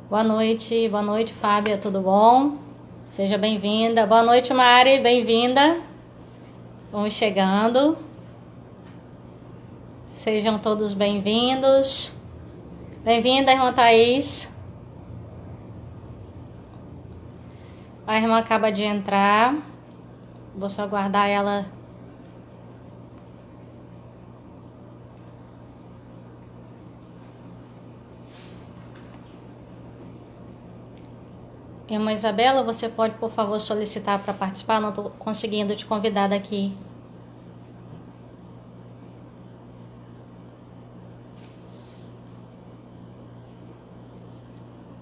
Boa noite, Fábia, tudo bom? Seja bem-vinda. Boa noite, Mari, bem-vinda. Vamos chegando. Sejam todos bem-vindos. Bem-vinda, irmã Thaís. A irmã acaba de entrar. Vou só aguardar ela. Irmã Isabela, você pode, por favor, solicitar para participar? Não estou conseguindo te convidar daqui.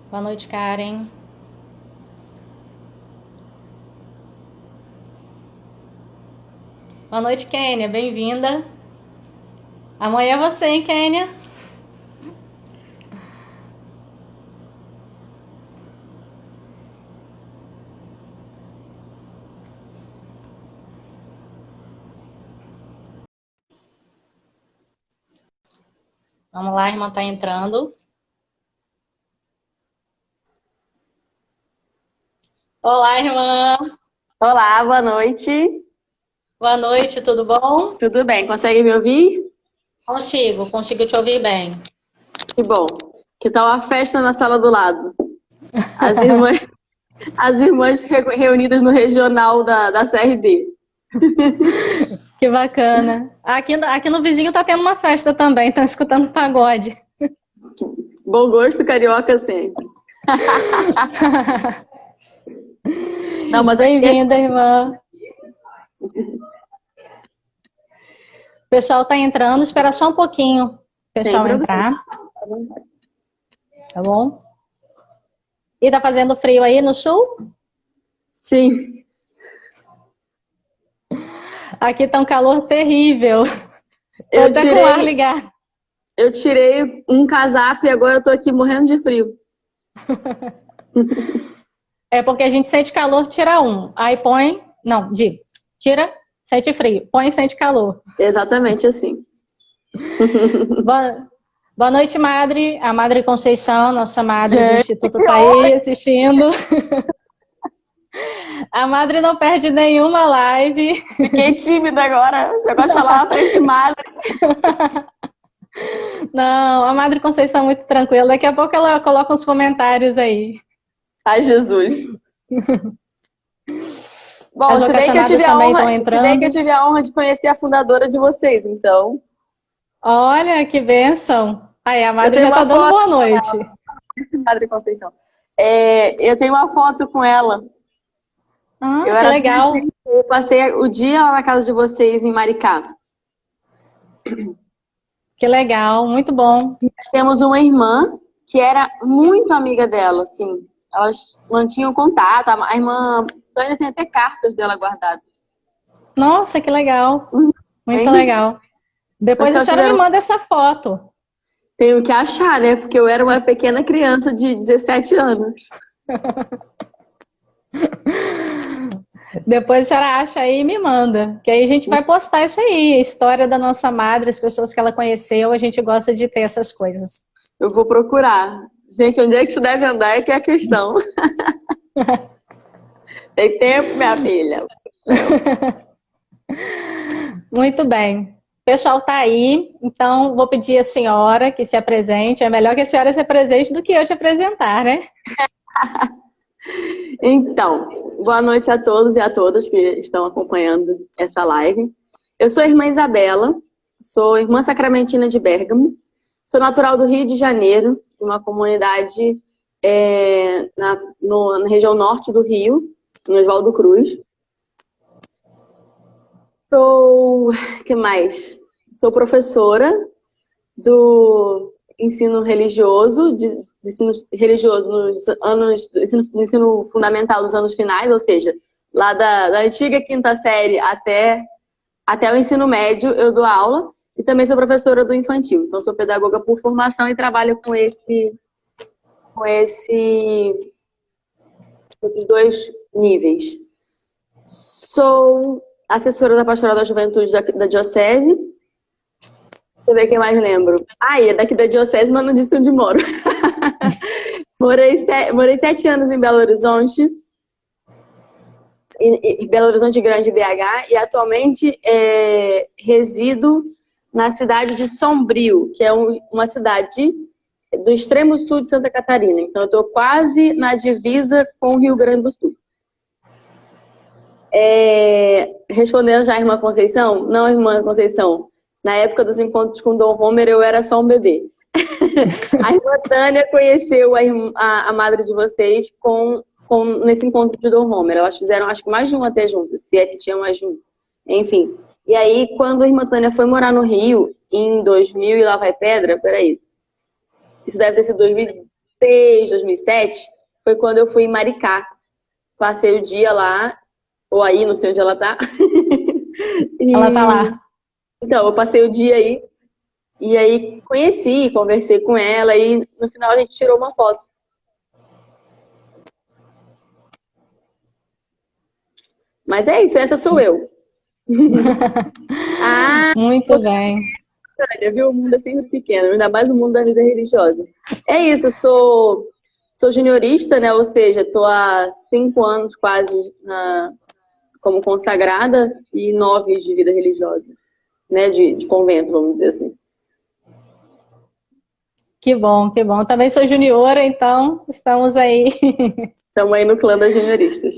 Boa noite, Karen. Boa noite, Kênia. Bem-vinda. Amanhã é você, hein, Kênia? Vamos lá, a irmã está entrando. Olá, irmã. Olá, boa noite. Boa noite, tudo bom? Tudo bem? Consegue me ouvir? Consigo te ouvir bem. Que bom. Que tal a festa na sala do lado? As irmãs, as irmãs reunidas no regional da CRB. Que bacana. Aqui no vizinho tá tendo uma festa também, estão escutando pagode. Bom gosto carioca sempre. Não, mas bem-vinda, irmã. O pessoal tá entrando, espera só um pouquinho o pessoal entrar. Tá bom? E tá fazendo frio aí no sul? Sim. Aqui tá um calor terrível. Tô até com o ar ligado. Eu tirei um casaco e agora eu tô aqui morrendo de frio. É porque a gente sente calor, tira um. Aí põe... Não, digo. Tira, sente frio. Põe, sente calor. Exatamente assim. Boa noite, Madre. A Madre Conceição, nossa Madre do Instituto, tá aí assistindo. A Madre não perde nenhuma live. Fiquei tímida agora. Você gosta de falar na frente de Madre. Não, a Madre Conceição é muito tranquila. Daqui a pouco ela coloca uns comentários aí. Ai, Jesus. Bom, se bem que eu tive a honra de conhecer a fundadora de vocês, então... Olha, que bênção. Aí, a Madre já tá dando boa noite. Madre Conceição. Eu tenho uma foto com ela. Ah, que legal. Eu passei o dia lá na casa de vocês, em Maricá. Que legal, muito bom. Nós temos uma irmã que era muito amiga dela, assim. Elas mantinham contato. A irmã Tânia tem até cartas dela guardadas. Nossa, que legal. Muito legal. Depois a senhora me manda essa foto. Tenho que achar, né? Porque eu era uma pequena criança de 17 anos. Depois a senhora acha aí e me manda. Que aí a gente vai postar isso aí. A história da nossa madre, as pessoas que ela conheceu. A gente gosta de ter essas coisas. Eu vou procurar. Gente, onde é que isso deve andar é que é a questão. Tem tempo, minha filha. Muito bem. O pessoal tá aí, então vou pedir à senhora que se apresente. É melhor que a senhora se apresente do que eu te apresentar, né? Então, boa noite a todos e a todas que estão acompanhando essa live. Eu sou a irmã Isabela, sou irmã sacramentina de Bérgamo, sou natural do Rio de Janeiro, de uma comunidade na região norte do Rio, em Oswaldo Cruz. Que mais? Sou professora do ensino religioso, ensino fundamental dos anos finais, ou seja, lá da antiga quinta série até o ensino médio eu dou aula, e também sou professora do infantil. Então sou pedagoga por formação e trabalho com esses dois níveis. Sou assessora da Pastoral da Juventude da Diocese. Deixa eu ver quem mais lembro. É daqui da Diocese, mas não disse onde moro. Morei 7 anos em Belo Horizonte, Belo Horizonte Grande, BH, e atualmente resido na cidade de Sombrio, que é uma cidade do extremo sul de Santa Catarina. Então, eu estou quase na divisa com o Rio Grande do Sul. Respondendo já a irmã Conceição, não, irmã Conceição, na época dos encontros com Dom Homer, eu era só um bebê. A irmã Tânia conheceu a madre de vocês nesse encontro de Dom Homer. Elas fizeram, acho que mais de um até juntos, se é que tinha mais de um. Enfim. E aí, quando a irmã Tânia foi morar no Rio, em 2000 e lá vai pedra, peraí. Isso deve ter sido 2006, 2007. Foi quando eu fui em Maricá. Passei o dia lá, ou aí, não sei onde ela tá. Ela tá lá. Então, eu passei o dia aí. E aí conheci, conversei com ela e no final a gente tirou uma foto. Mas é isso, essa sou eu. Muito bem. Olha, viu? O mundo é sempre pequeno, ainda mais o mundo da vida religiosa. É isso, sou juniorista, né? Ou seja, estou há 5 anos quase como consagrada e 9 de vida religiosa, né? De convento, vamos dizer assim. Que bom, que bom. Também sou juniora, então estamos aí. Estamos aí no clã das junioristas.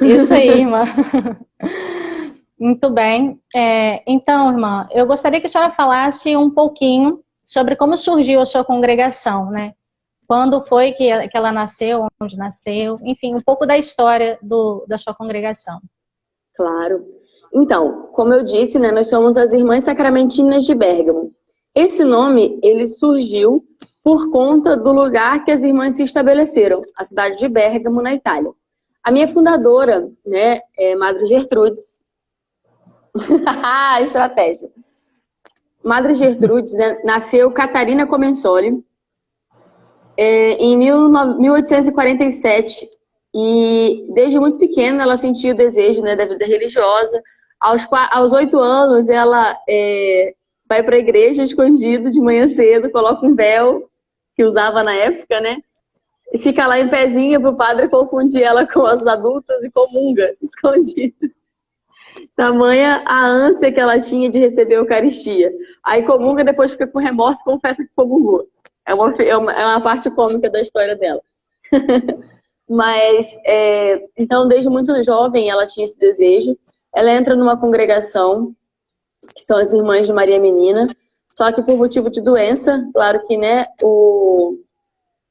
Isso aí, irmã. Muito bem. Então, irmã, eu gostaria que a senhora falasse um pouquinho sobre como surgiu a sua congregação, né? Quando foi que ela nasceu, onde nasceu, enfim, um pouco da história da sua congregação. Claro. Então, como eu disse, né, nós somos as Irmãs Sacramentinas de Bérgamo. Esse nome, ele surgiu por conta do lugar que as irmãs se estabeleceram, a cidade de Bérgamo, na Itália. A minha fundadora, né, é Madre Gertrudes. Estratégia. Madre Gertrudes, né, nasceu Catarina Comensoli em 1847 e desde muito pequena ela sentiu o desejo, né, da vida religiosa. Aos 8 anos ela vai para a igreja escondido de manhã cedo, coloca um véu que usava na época, né? E fica lá em pezinha para o padre confundir ela com as adultas e comunga, escondida. Tamanha a ânsia que ela tinha de receber a Eucaristia. Aí comunga, depois fica com remorso e confessa que comungou. É uma parte cômica da história dela. Mas, então, desde muito jovem ela tinha esse desejo. Ela entra numa congregação, que são as Irmãs de Maria Menina, só que por motivo de doença, claro que, né, o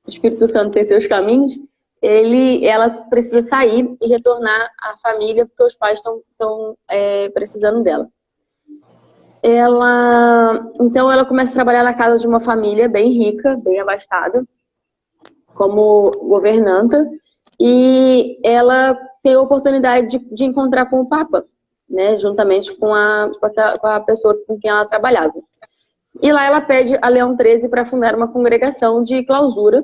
Espírito Santo tem seus caminhos, ela precisa sair e retornar à família, porque os pais estão precisando dela. Então ela começa a trabalhar na casa de uma família bem rica, bem abastada, como governanta, e ela tem a oportunidade de encontrar com o Papa, né, juntamente com a pessoa com quem ela trabalhava. E lá ela pede a Leão XIII para fundar uma congregação de clausura,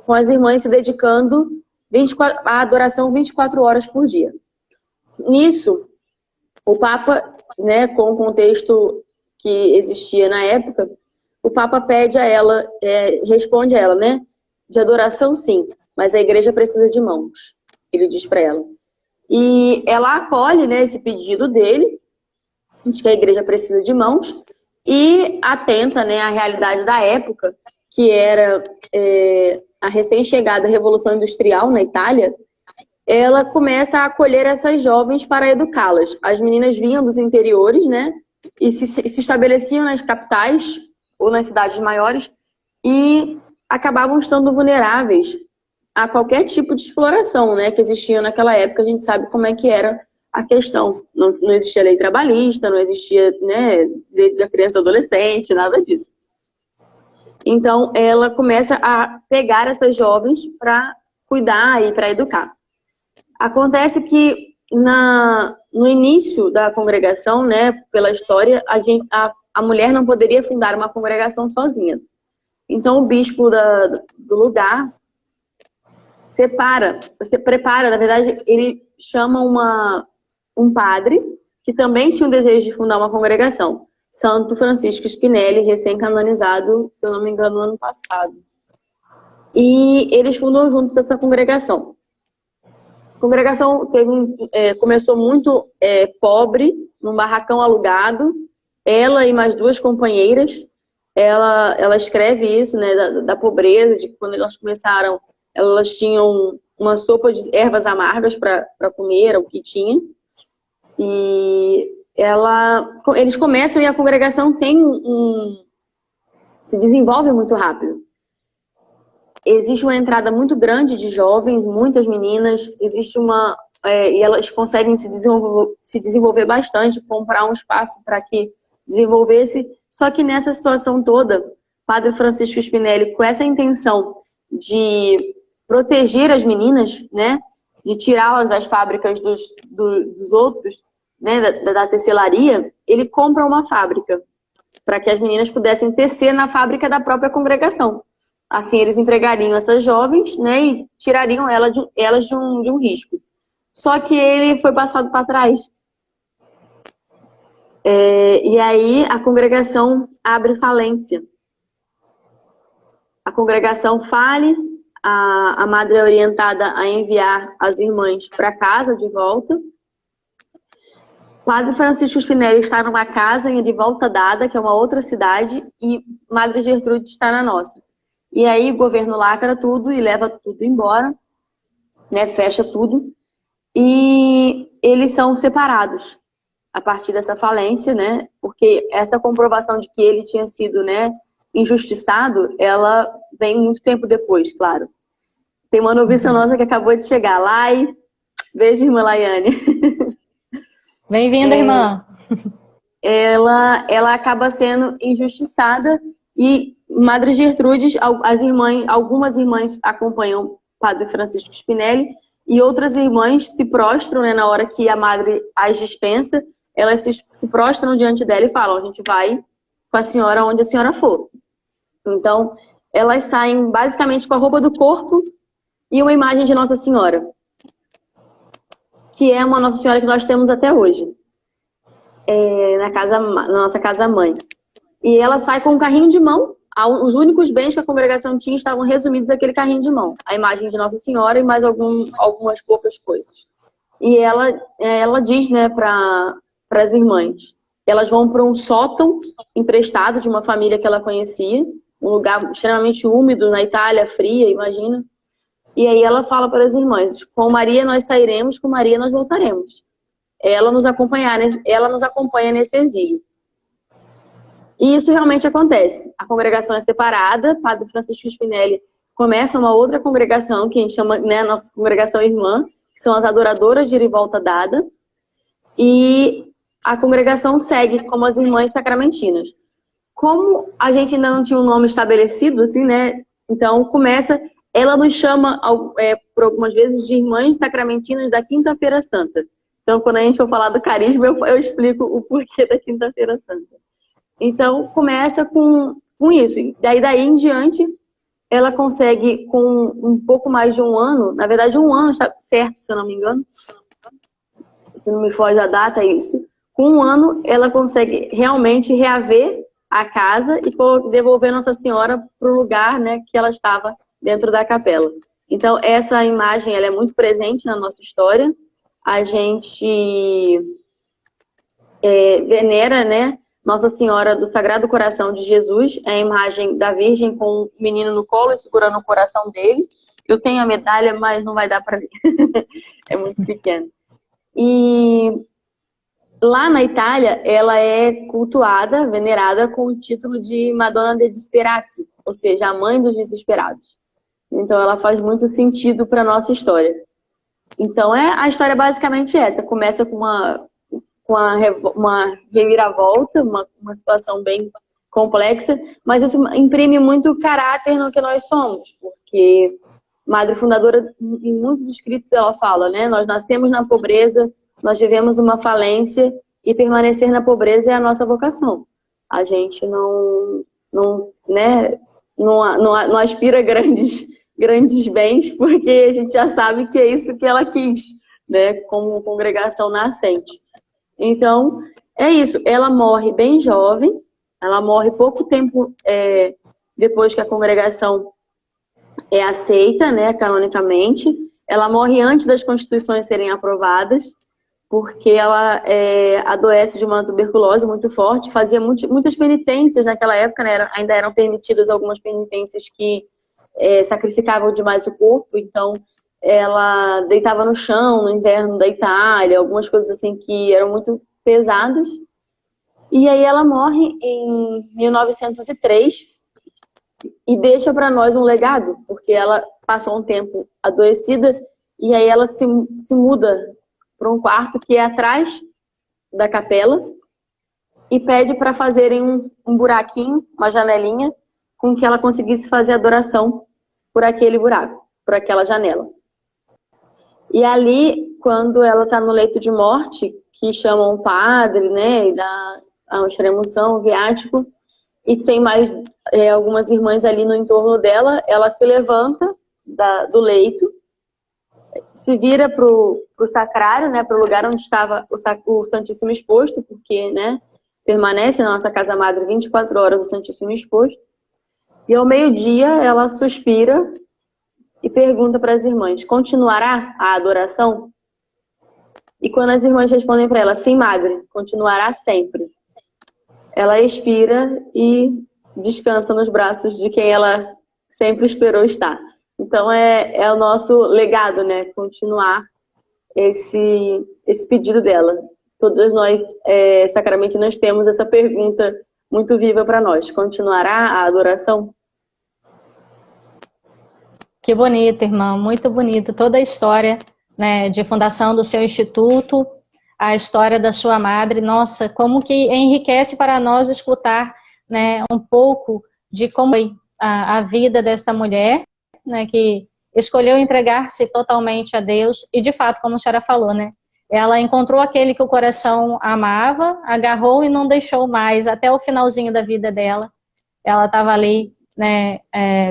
com as irmãs se dedicando à adoração 24 horas por dia. Nisso, o Papa, né, com o contexto que existia na época, o Papa pede a ela, responde a ela, né, de adoração sim, mas a igreja precisa de mãos, ele diz para ela. E ela acolhe, né, esse pedido dele, de que a igreja precisa de mãos, e atenta, né, à realidade da época, que era a recém-chegada Revolução Industrial na Itália. Ela começa a acolher essas jovens para educá-las. As meninas vinham dos interiores, né, e se estabeleciam nas capitais ou nas cidades maiores e acabavam estando vulneráveis a qualquer tipo de exploração, né, que existia naquela época. A gente sabe como é que era a questão. Não existia lei trabalhista, não existia, né, direito da criança e do adolescente, nada disso. Então, ela começa a pegar essas jovens para cuidar e para educar. Acontece que no início da congregação, né, pela história, a mulher não poderia fundar uma congregação sozinha. Então, o bispo do lugar prepara, na verdade, ele chama um padre que também tinha o desejo de fundar uma congregação. Santo Francisco Spinelli, recém-canonizado, se eu não me engano, no ano passado. E eles fundam juntos essa congregação. A congregação começou muito pobre, num barracão alugado. Ela e mais duas companheiras, ela escreve isso, né, da pobreza, de que quando elas começaram, elas tinham uma sopa de ervas amargas para comer, era o que tinha. E eles começam e a congregação se desenvolve muito rápido. Existe uma entrada muito grande de jovens, muitas meninas, e elas conseguem se desenvolver bastante, comprar um espaço para que desenvolvesse. Só que nessa situação toda, Padre Francisco Spinelli, com essa intenção de proteger as meninas, né, de tirá-las das fábricas dos outros, né, da tecelaria, ele compra uma fábrica para que as meninas pudessem tecer na fábrica da própria congregação. Assim, eles empregariam essas jovens, né, e tirariam elas de um risco. Só que ele foi passado para trás. E aí a congregação abre falência. A congregação fale, a madre é orientada a enviar as irmãs para casa de volta. Padre Francisco Spinelli está numa casa em De Volta Dada, que é uma outra cidade, e Madre Gertrude está na nossa. E aí o governo lacra tudo e leva tudo embora, né, fecha tudo. E eles são separados a partir dessa falência, né, porque essa comprovação de que ele tinha sido, né, injustiçado, ela vem muito tempo depois, claro. Tem uma noviça nossa que acabou de chegar. Lai, beijo, irmã Laiane. Bem-vinda, irmã. Ela acaba sendo injustiçada e Madre Gertrudes, algumas irmãs acompanham Padre Francisco Spinelli e outras irmãs se prostram, né, na hora que a madre as dispensa, elas se prostram diante dela e falam: a gente vai com a senhora onde a senhora for. Então, elas saem basicamente com a roupa do corpo e uma imagem de Nossa Senhora, que é uma Nossa Senhora que nós temos até hoje, na nossa casa-mãe. E ela sai com um carrinho de mão. Os únicos bens que a congregação tinha estavam resumidos naquele carrinho de mão. A imagem de Nossa Senhora e mais algumas poucas coisas. E ela diz, né, para as irmãs. Elas vão para um sótão emprestado de uma família que ela conhecia, um lugar extremamente úmido na Itália, fria, imagina. E aí ela fala para as irmãs: com Maria nós sairemos, com Maria nós voltaremos. Ela nos acompanha nesse exílio. E isso realmente acontece. A congregação é separada, Padre Francisco Spinelli começa uma outra congregação, que a gente chama, né, nossa congregação irmã, que são as adoradoras de Volta Dada, e a congregação segue como as irmãs sacramentinas. Como a gente ainda não tinha um nome estabelecido, assim, né, então ela nos chama por algumas vezes de irmãs sacramentinas da Quinta-feira Santa. Então, quando a gente for falar do carisma, eu explico o porquê da Quinta-feira Santa. Então, começa com isso. Daí em diante, ela consegue, com um pouco mais de um ano, na verdade, um ano certo, se eu não me engano, se não me foge a data, é isso. Com um ano, ela consegue realmente reaver a casa e devolver Nossa Senhora para o lugar, né, que ela estava dentro da capela. Então, essa imagem ela é muito presente na nossa história. A gente venera, né, Nossa Senhora do Sagrado Coração de Jesus, é a imagem da Virgem com o menino no colo e segurando o coração dele. Eu tenho a medalha, mas não vai dar para ver. É muito pequeno. E lá na Itália, ela é cultuada, venerada com o título de Madonna dei Disperati, ou seja, a mãe dos desesperados. Então ela faz muito sentido para a nossa história. Então a história é basicamente essa. Começa com uma reviravolta, uma situação bem complexa, mas isso imprime muito caráter no que nós somos, porque Madre Fundadora, em muitos escritos ela fala, né, nós nascemos na pobreza, nós vivemos uma falência e permanecer na pobreza é a nossa vocação. A gente não aspira grandes bens, porque a gente já sabe que é isso que ela quis, né, como congregação nascente. Então, é isso. Ela morre bem jovem, ela morre pouco tempo depois que a congregação é aceita, né, canonicamente. Ela morre antes das constituições serem aprovadas, porque ela adoece de uma tuberculose muito forte, fazia muitas penitências naquela época, né, ainda eram permitidas algumas penitências que sacrificavam demais o corpo, então ela deitava no chão no inverno da Itália, algumas coisas assim que eram muito pesadas. E aí ela morre em 1903 e deixa para nós um legado, porque ela passou um tempo adoecida e aí ela se muda para um quarto que é atrás da capela e pede para fazerem um buraquinho, uma janelinha, com que ela conseguisse fazer adoração por aquele buraco, por aquela janela. E ali, quando ela está no leito de morte, que chamam o padre, né, e dá a extremoção, o viático, e tem mais algumas irmãs ali no entorno dela, ela se levanta do leito, se vira para o sacrário, né, para o lugar onde estava o Santíssimo exposto, porque, né, permanece na nossa casa madre 24 horas o Santíssimo exposto. E ao meio-dia ela suspira e pergunta para as irmãs: continuará a adoração? E quando as irmãs respondem para ela: sim, madre, continuará sempre, ela expira e descansa nos braços de quem ela sempre esperou estar. Então é o nosso legado, né? Continuar esse pedido dela. Todas nós, sacramentinas, temos essa pergunta muito viva para nós: continuará a adoração? Que bonito, irmã, muito bonito. Toda a história, né, de fundação do seu instituto, a história da sua madre, nossa, como que enriquece para nós escutar, né, um pouco de como foi a vida desta mulher, né, que escolheu entregar-se totalmente a Deus e, de fato, como a senhora falou, né, ela encontrou aquele que o coração amava, agarrou e não deixou mais, até o finalzinho da vida dela. Ela estava ali, né,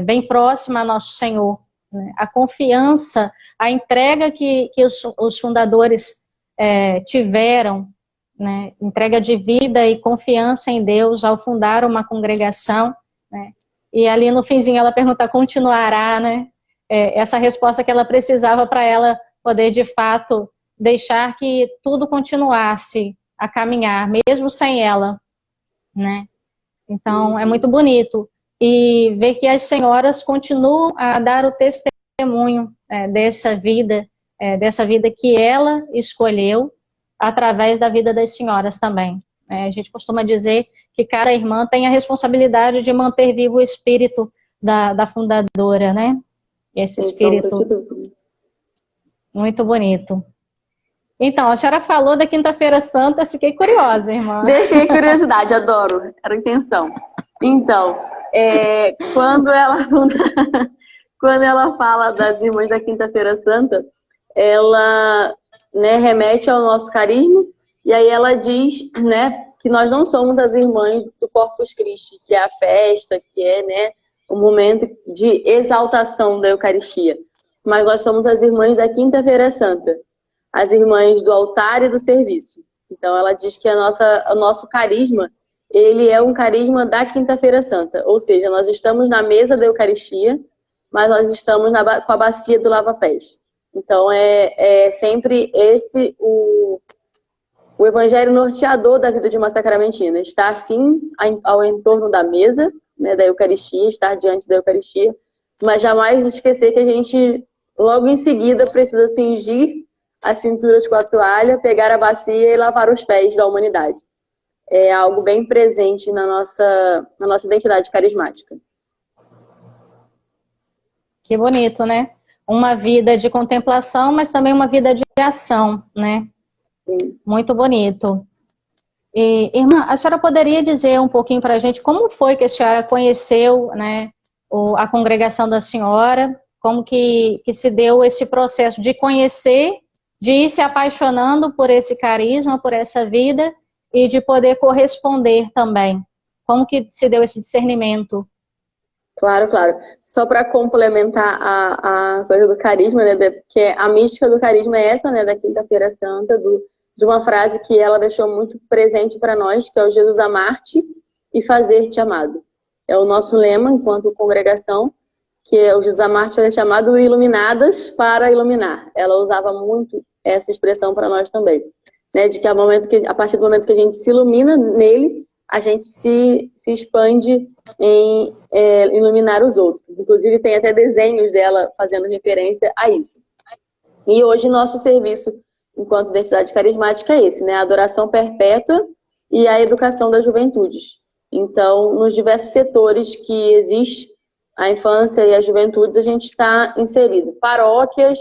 bem próxima a Nosso Senhor. Né? A confiança, a entrega que os fundadores tiveram, né, entrega de vida e confiança em Deus ao fundar uma congregação, né, e ali no finzinho ela pergunta: continuará, né, essa resposta que ela precisava para ela poder de fato deixar que tudo continuasse a caminhar, mesmo sem ela, né. Então é muito bonito e ver que as senhoras continuam a dar o testemunho dessa vida que ela escolheu, através da vida das senhoras também. A gente costuma dizer que cada irmã tem a responsabilidade de manter vivo o espírito da fundadora, né? Esse espírito muito bonito. Então, a senhora falou da Quinta-feira Santa, fiquei curiosa, irmã. Deixei curiosidade, adoro, era a intenção. Então, quando ela fala das irmãs da Quinta-feira Santa, ela, né, remete ao nosso carisma, e aí ela diz, né, que nós não somos as irmãs do Corpus Christi, que é a festa, que é, né, o momento de exaltação da Eucaristia, mas nós somos as irmãs da Quinta-feira Santa, as irmãs do altar e do serviço. Então ela diz que o nosso carisma, ele é um carisma da Quinta-feira Santa, ou seja, nós estamos na mesa da Eucaristia, mas nós estamos com a bacia do lava-pés. Então é sempre esse o evangelho norteador da vida de uma sacramentina, estar assim ao entorno da mesa, né, da Eucaristia, estar diante da Eucaristia, mas jamais esquecer que a gente logo em seguida precisa cingir a cintura com a toalha, pegar a bacia e lavar os pés da humanidade. É algo bem presente na nossa identidade carismática. Que bonito, né? Uma vida de contemplação, mas também uma vida de ação, né? Sim. Muito bonito. E, irmã, a senhora poderia dizer um pouquinho para a gente como foi que a senhora conheceu, né, a congregação da senhora, como que se deu esse processo de conhecer, de ir se apaixonando por esse carisma, por essa vida, e de poder corresponder também. Como que se deu esse discernimento? Claro, claro. Só para complementar a coisa do carisma, né, porque a mística do carisma é essa, né, da Quinta-feira Santa, de uma frase que ela deixou muito presente para nós, que é o Jesus amar-te e fazer-te amado. É o nosso lema enquanto congregação. que o José Martins é chamado Iluminadas para Iluminar. Ela usava muito essa expressão para nós também, né? De que, a partir do momento que a gente se ilumina nele, a gente se expande em iluminar os outros. Inclusive, tem até desenhos dela fazendo referência a isso. E hoje, nosso serviço, enquanto identidade carismática, é esse, né? A adoração perpétua e a educação das juventudes. Então, nos diversos setores que existe a infância e as juventudes, a gente está inserido. Paróquias,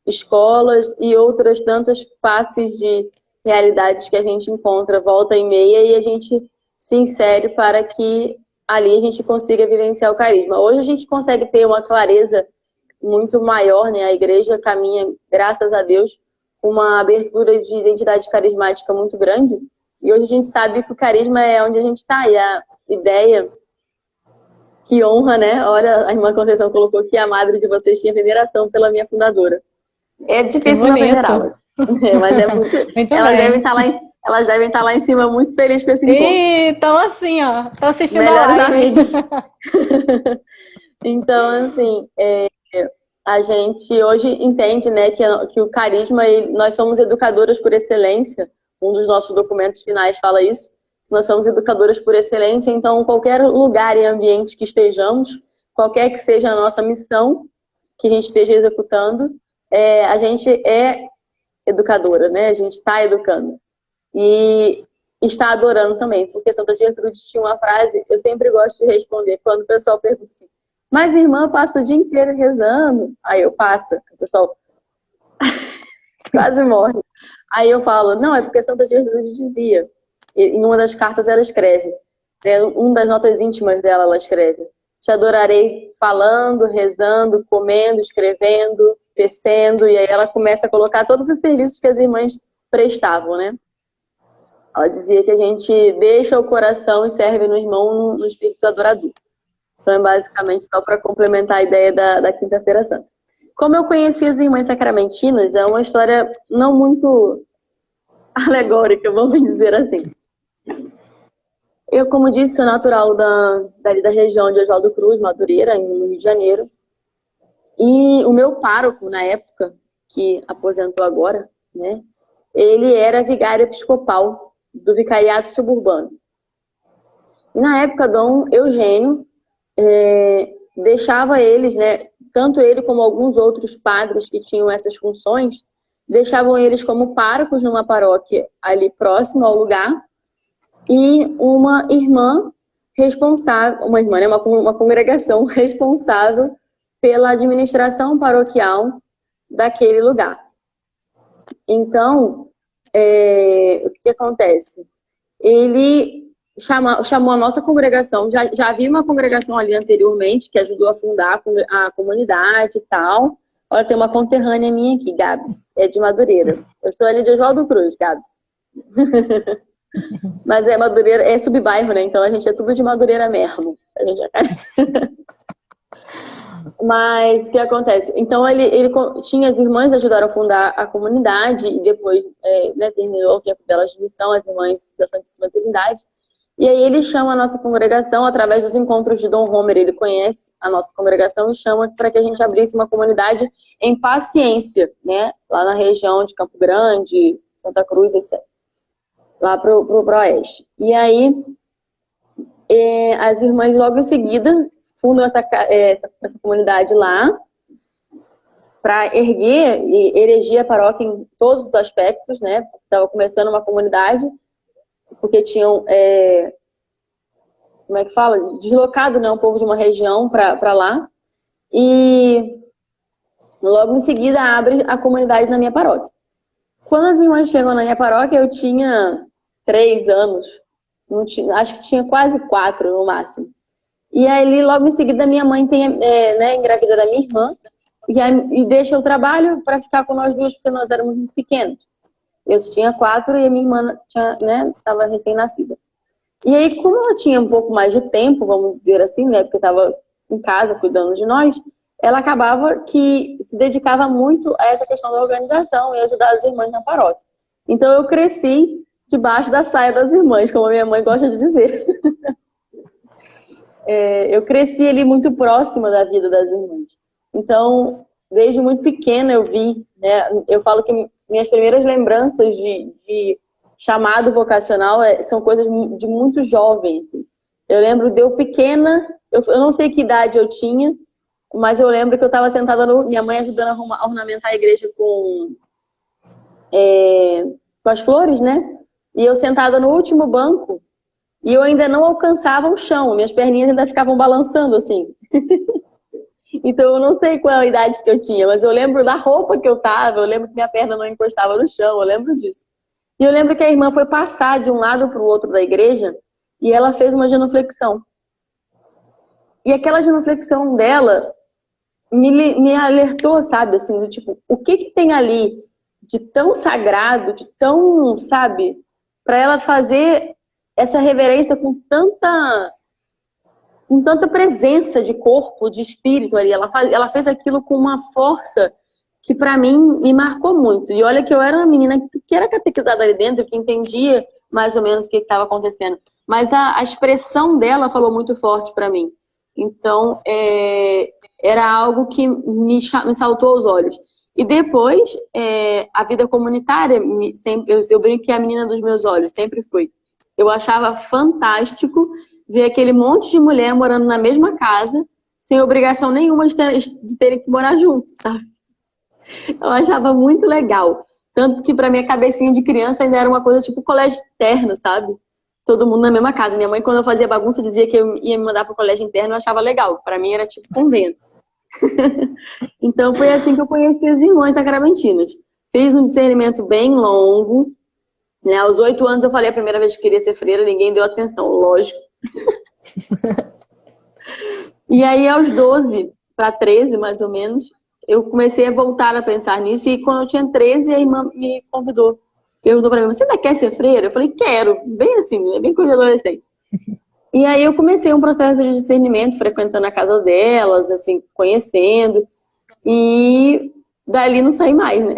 escolas e outras tantas faces de realidades que a gente encontra volta e meia e a gente se insere para que ali a gente consiga vivenciar o carisma. Hoje a gente consegue ter uma clareza muito maior, né? A igreja caminha, graças a Deus, uma abertura de identidade carismática muito grande. E hoje a gente sabe que o carisma é onde a gente está. E a ideia que honra, né? Olha, a irmã Conceição colocou que a madre de vocês tinha veneração pela minha fundadora. É difícil não venerá-la. Mas é muito elas devem estar lá em cima muito felizes com esse encontro. Estão assim, ó. Estão assistindo melhores a live. Amigos. Então, assim, a gente hoje entende, né, que o carisma, nós somos educadoras por excelência. Um dos nossos documentos finais fala isso. Nós somos educadoras por excelência, então qualquer lugar e ambiente que estejamos, qualquer que seja a nossa missão que a gente esteja executando, a gente é educadora, né? A gente está educando. E está adorando também, porque Santa Gertrude tinha uma frase, eu sempre gosto de responder, quando o pessoal pergunta assim, mas irmã, passa o dia inteiro rezando? Aí eu passo, o pessoal quase morre. Aí eu falo, não, é porque Santa Gertrude dizia, em uma das cartas ela escreve, uma das notas íntimas dela ela escreve, te adorarei falando, rezando, comendo, escrevendo, tecendo, e aí ela começa a colocar todos os serviços que as irmãs prestavam, né? Ela dizia que a gente deixa o coração e serve no irmão no espírito adorador. Então é basicamente só para complementar a ideia da Quinta-feira Santa. Como eu conheci as irmãs sacramentinas, é uma história não muito alegórica, vamos dizer assim. Eu, como disse, sou natural da região de Oswaldo Cruz, Madureira, no Rio de Janeiro. E o meu pároco, na época, que aposentou agora, né, ele era vigário episcopal do vicariato suburbano. E na época, Dom Eugênio deixava eles, né, tanto ele como alguns outros padres que tinham essas funções, deixavam eles como párocos numa paróquia ali próxima ao lugar, e uma irmã responsável, né, uma congregação responsável pela administração paroquial daquele lugar. Então, o que acontece? Ele chamou a nossa congregação, já havia uma congregação ali anteriormente, que ajudou a fundar a comunidade e tal. Olha, tem uma conterrânea minha aqui, Gabs, é de Madureira. Eu sou ali de Oswaldo Cruz, Gabs. Mas Madureira, é subbairro, né? Então a gente é tudo de Madureira mesmo. A gente Mas o que acontece? Então ele tinha as irmãs ajudaram a fundar a comunidade e depois né, terminou o tempo delas de missão, as irmãs da Santíssima Trindade. E aí ele chama a nossa congregação através dos encontros de Dom Homer. Ele conhece a nossa congregação e chama para que a gente abrisse uma comunidade em Paciência, né? Lá na região de Campo Grande, Santa Cruz, etc. Lá pro oeste. E aí as irmãs logo em seguida fundam essa comunidade lá para erguer e erigir a paróquia em todos os aspectos, né? Estava começando uma comunidade, porque tinham, como é que fala? Deslocado, né, um povo de uma região para lá. E logo em seguida abre a comunidade na minha paróquia. Quando as irmãs chegam na minha paróquia, eu tinha 3 anos. Acho que tinha quase 4 no máximo. E aí, logo em seguida, minha mãe engravida da minha irmã e deixa o trabalho para ficar com nós duas, porque nós éramos muito pequenos. Eu tinha 4 e a minha irmã estava recém-nascida. E aí, como ela tinha um pouco mais de tempo, vamos dizer assim, né, porque estava em casa cuidando de nós, ela acabava que se dedicava muito a essa questão da organização e ajudar as irmãs na paróquia. Então, eu cresci debaixo da saia das irmãs, como a minha mãe gosta de dizer. Eu cresci ali muito próxima da vida das irmãs. Então, desde muito pequena eu vi, né? Eu falo que minhas primeiras lembranças de chamado vocacional são coisas de muito jovem, assim. Eu lembro de eu pequena, eu não sei que idade eu tinha, mas eu lembro que eu estava sentada, minha mãe ajudando a ornamentar a igreja com as flores, né? E eu sentada no último banco, e eu ainda não alcançava o chão, minhas perninhas ainda ficavam balançando assim. Então eu não sei qual a idade que eu tinha, mas eu lembro da roupa que eu tava, eu lembro que minha perna não encostava no chão, eu lembro disso. E eu lembro que a irmã foi passar de um lado para o outro da igreja e ela fez uma genuflexão. E aquela genuflexão dela me alertou, sabe, assim, do tipo, o que que tem ali de tão sagrado, de tão, sabe, para ela fazer essa reverência com tanta presença de corpo, de espírito ali. Ela fez aquilo com uma força que para mim me marcou muito. E olha que eu era uma menina que era catequizada ali dentro, que entendia mais ou menos o que estava acontecendo. Mas a expressão dela falou muito forte para mim. Então, era algo que me saltou aos olhos. E depois, a vida comunitária, eu brinco que é a menina dos meus olhos, sempre fui. Eu achava fantástico ver aquele monte de mulher morando na mesma casa, sem obrigação nenhuma de terem que morar juntos, sabe? Eu achava muito legal. Tanto que pra minha cabecinha de criança ainda era uma coisa tipo colégio interno, sabe? Todo mundo na mesma casa. Minha mãe, quando eu fazia bagunça, dizia que eu ia me mandar pro colégio interno, eu achava legal. Pra mim era tipo convento. Então foi assim que eu conheci as irmãs sacramentinas. Fiz um discernimento bem longo, né? Aos 8 anos eu falei a primeira vez que queria ser freira, ninguém deu atenção, lógico. E aí aos 12 para 13, mais ou menos, eu comecei a voltar a pensar nisso. E quando eu tinha 13, a irmã me convidou. Perguntou pra mim, você ainda quer ser freira? Eu falei, quero. Bem assim, bem coisa de adolescente. E aí eu comecei um processo de discernimento, frequentando a casa delas, assim, conhecendo. E dali não saí mais, né?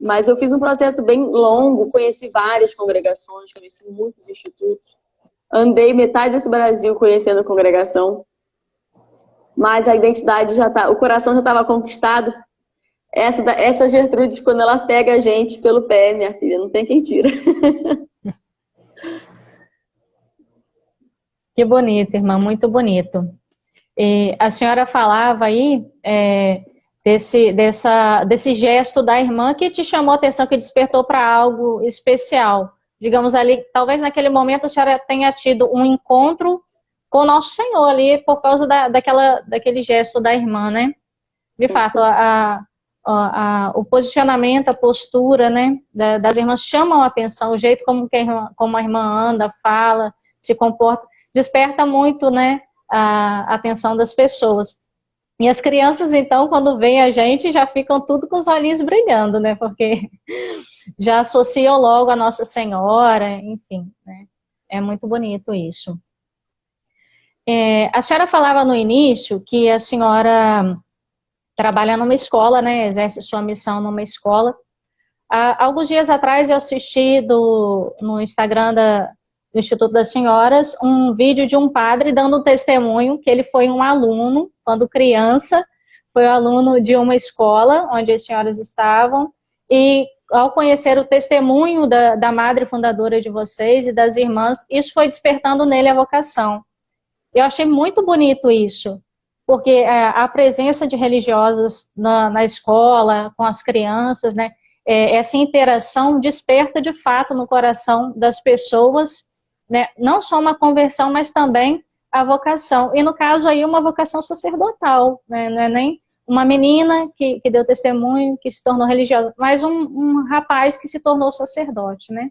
Mas eu fiz um processo bem longo, conheci várias congregações, conheci muitos institutos. Andei metade desse Brasil conhecendo a congregação. Mas a identidade já tá, o coração já estava conquistado. Essa Gertrude, quando ela pega a gente pelo pé, minha filha, não tem quem tira. Que bonito, irmã, muito bonito. E a senhora falava aí desse gesto da irmã que te chamou a atenção, que despertou para algo especial. Digamos ali, talvez naquele momento a senhora tenha tido um encontro com o Nosso Senhor ali, por causa daquele gesto da irmã, né? De fato, o posicionamento, a postura, né, das irmãs chamam a atenção, o jeito como a irmã anda, fala, se comporta, desperta muito, né, a atenção das pessoas. E as crianças, então, quando veem a gente, já ficam tudo com os olhinhos brilhando, né, porque já associam logo a Nossa Senhora, enfim, né, é muito bonito isso. A senhora falava no início que a senhora trabalha numa escola, né, exerce sua missão numa escola. Há alguns dias atrás eu assisti no Instagram do Instituto das Senhoras um vídeo de um padre dando um testemunho que ele foi um aluno, quando criança, foi um aluno de uma escola onde as senhoras estavam, e ao conhecer o testemunho da madre fundadora de vocês e das irmãs, isso foi despertando nele a vocação. Eu achei muito bonito isso, porque a presença de religiosos na escola, com as crianças, né, essa interação desperta de fato no coração das pessoas, né, não só uma conversão, mas também a vocação. E no caso aí, uma vocação sacerdotal, né, não é nem uma menina que deu testemunho, que se tornou religiosa, mas um rapaz que se tornou sacerdote, né?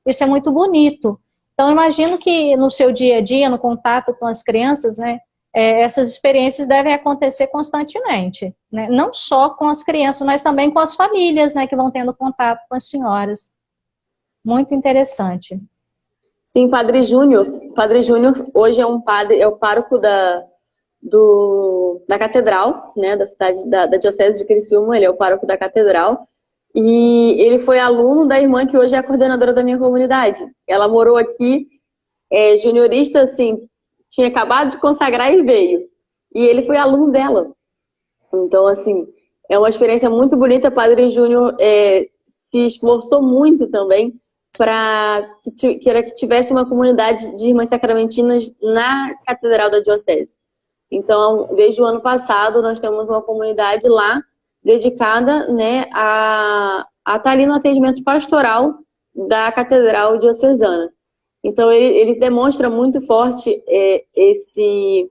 Isso é muito bonito. Então, imagino que no seu dia a dia, no contato com as crianças, né, essas experiências devem acontecer constantemente, né? Não só com as crianças, mas também com as famílias, né, que vão tendo contato com as senhoras. Muito interessante. Sim, Padre Júnior. Padre Júnior hoje é um padre, é o pároco da catedral, né, da cidade, da diocese de Criciúma. Ele é o pároco da catedral. E ele foi aluno da irmã que hoje é a coordenadora da minha comunidade. Ela morou aqui, juniorista, assim, tinha acabado de consagrar e veio. E ele foi aluno dela. Então, assim, é uma experiência muito bonita. Padre Júnior se esforçou muito também para que tivesse uma comunidade de irmãs sacramentinas na Catedral da Diocese. Então, desde o ano passado, nós temos uma comunidade lá dedicada, né, a estar ali no atendimento pastoral da Catedral Diocesana. Então, ele demonstra muito forte esse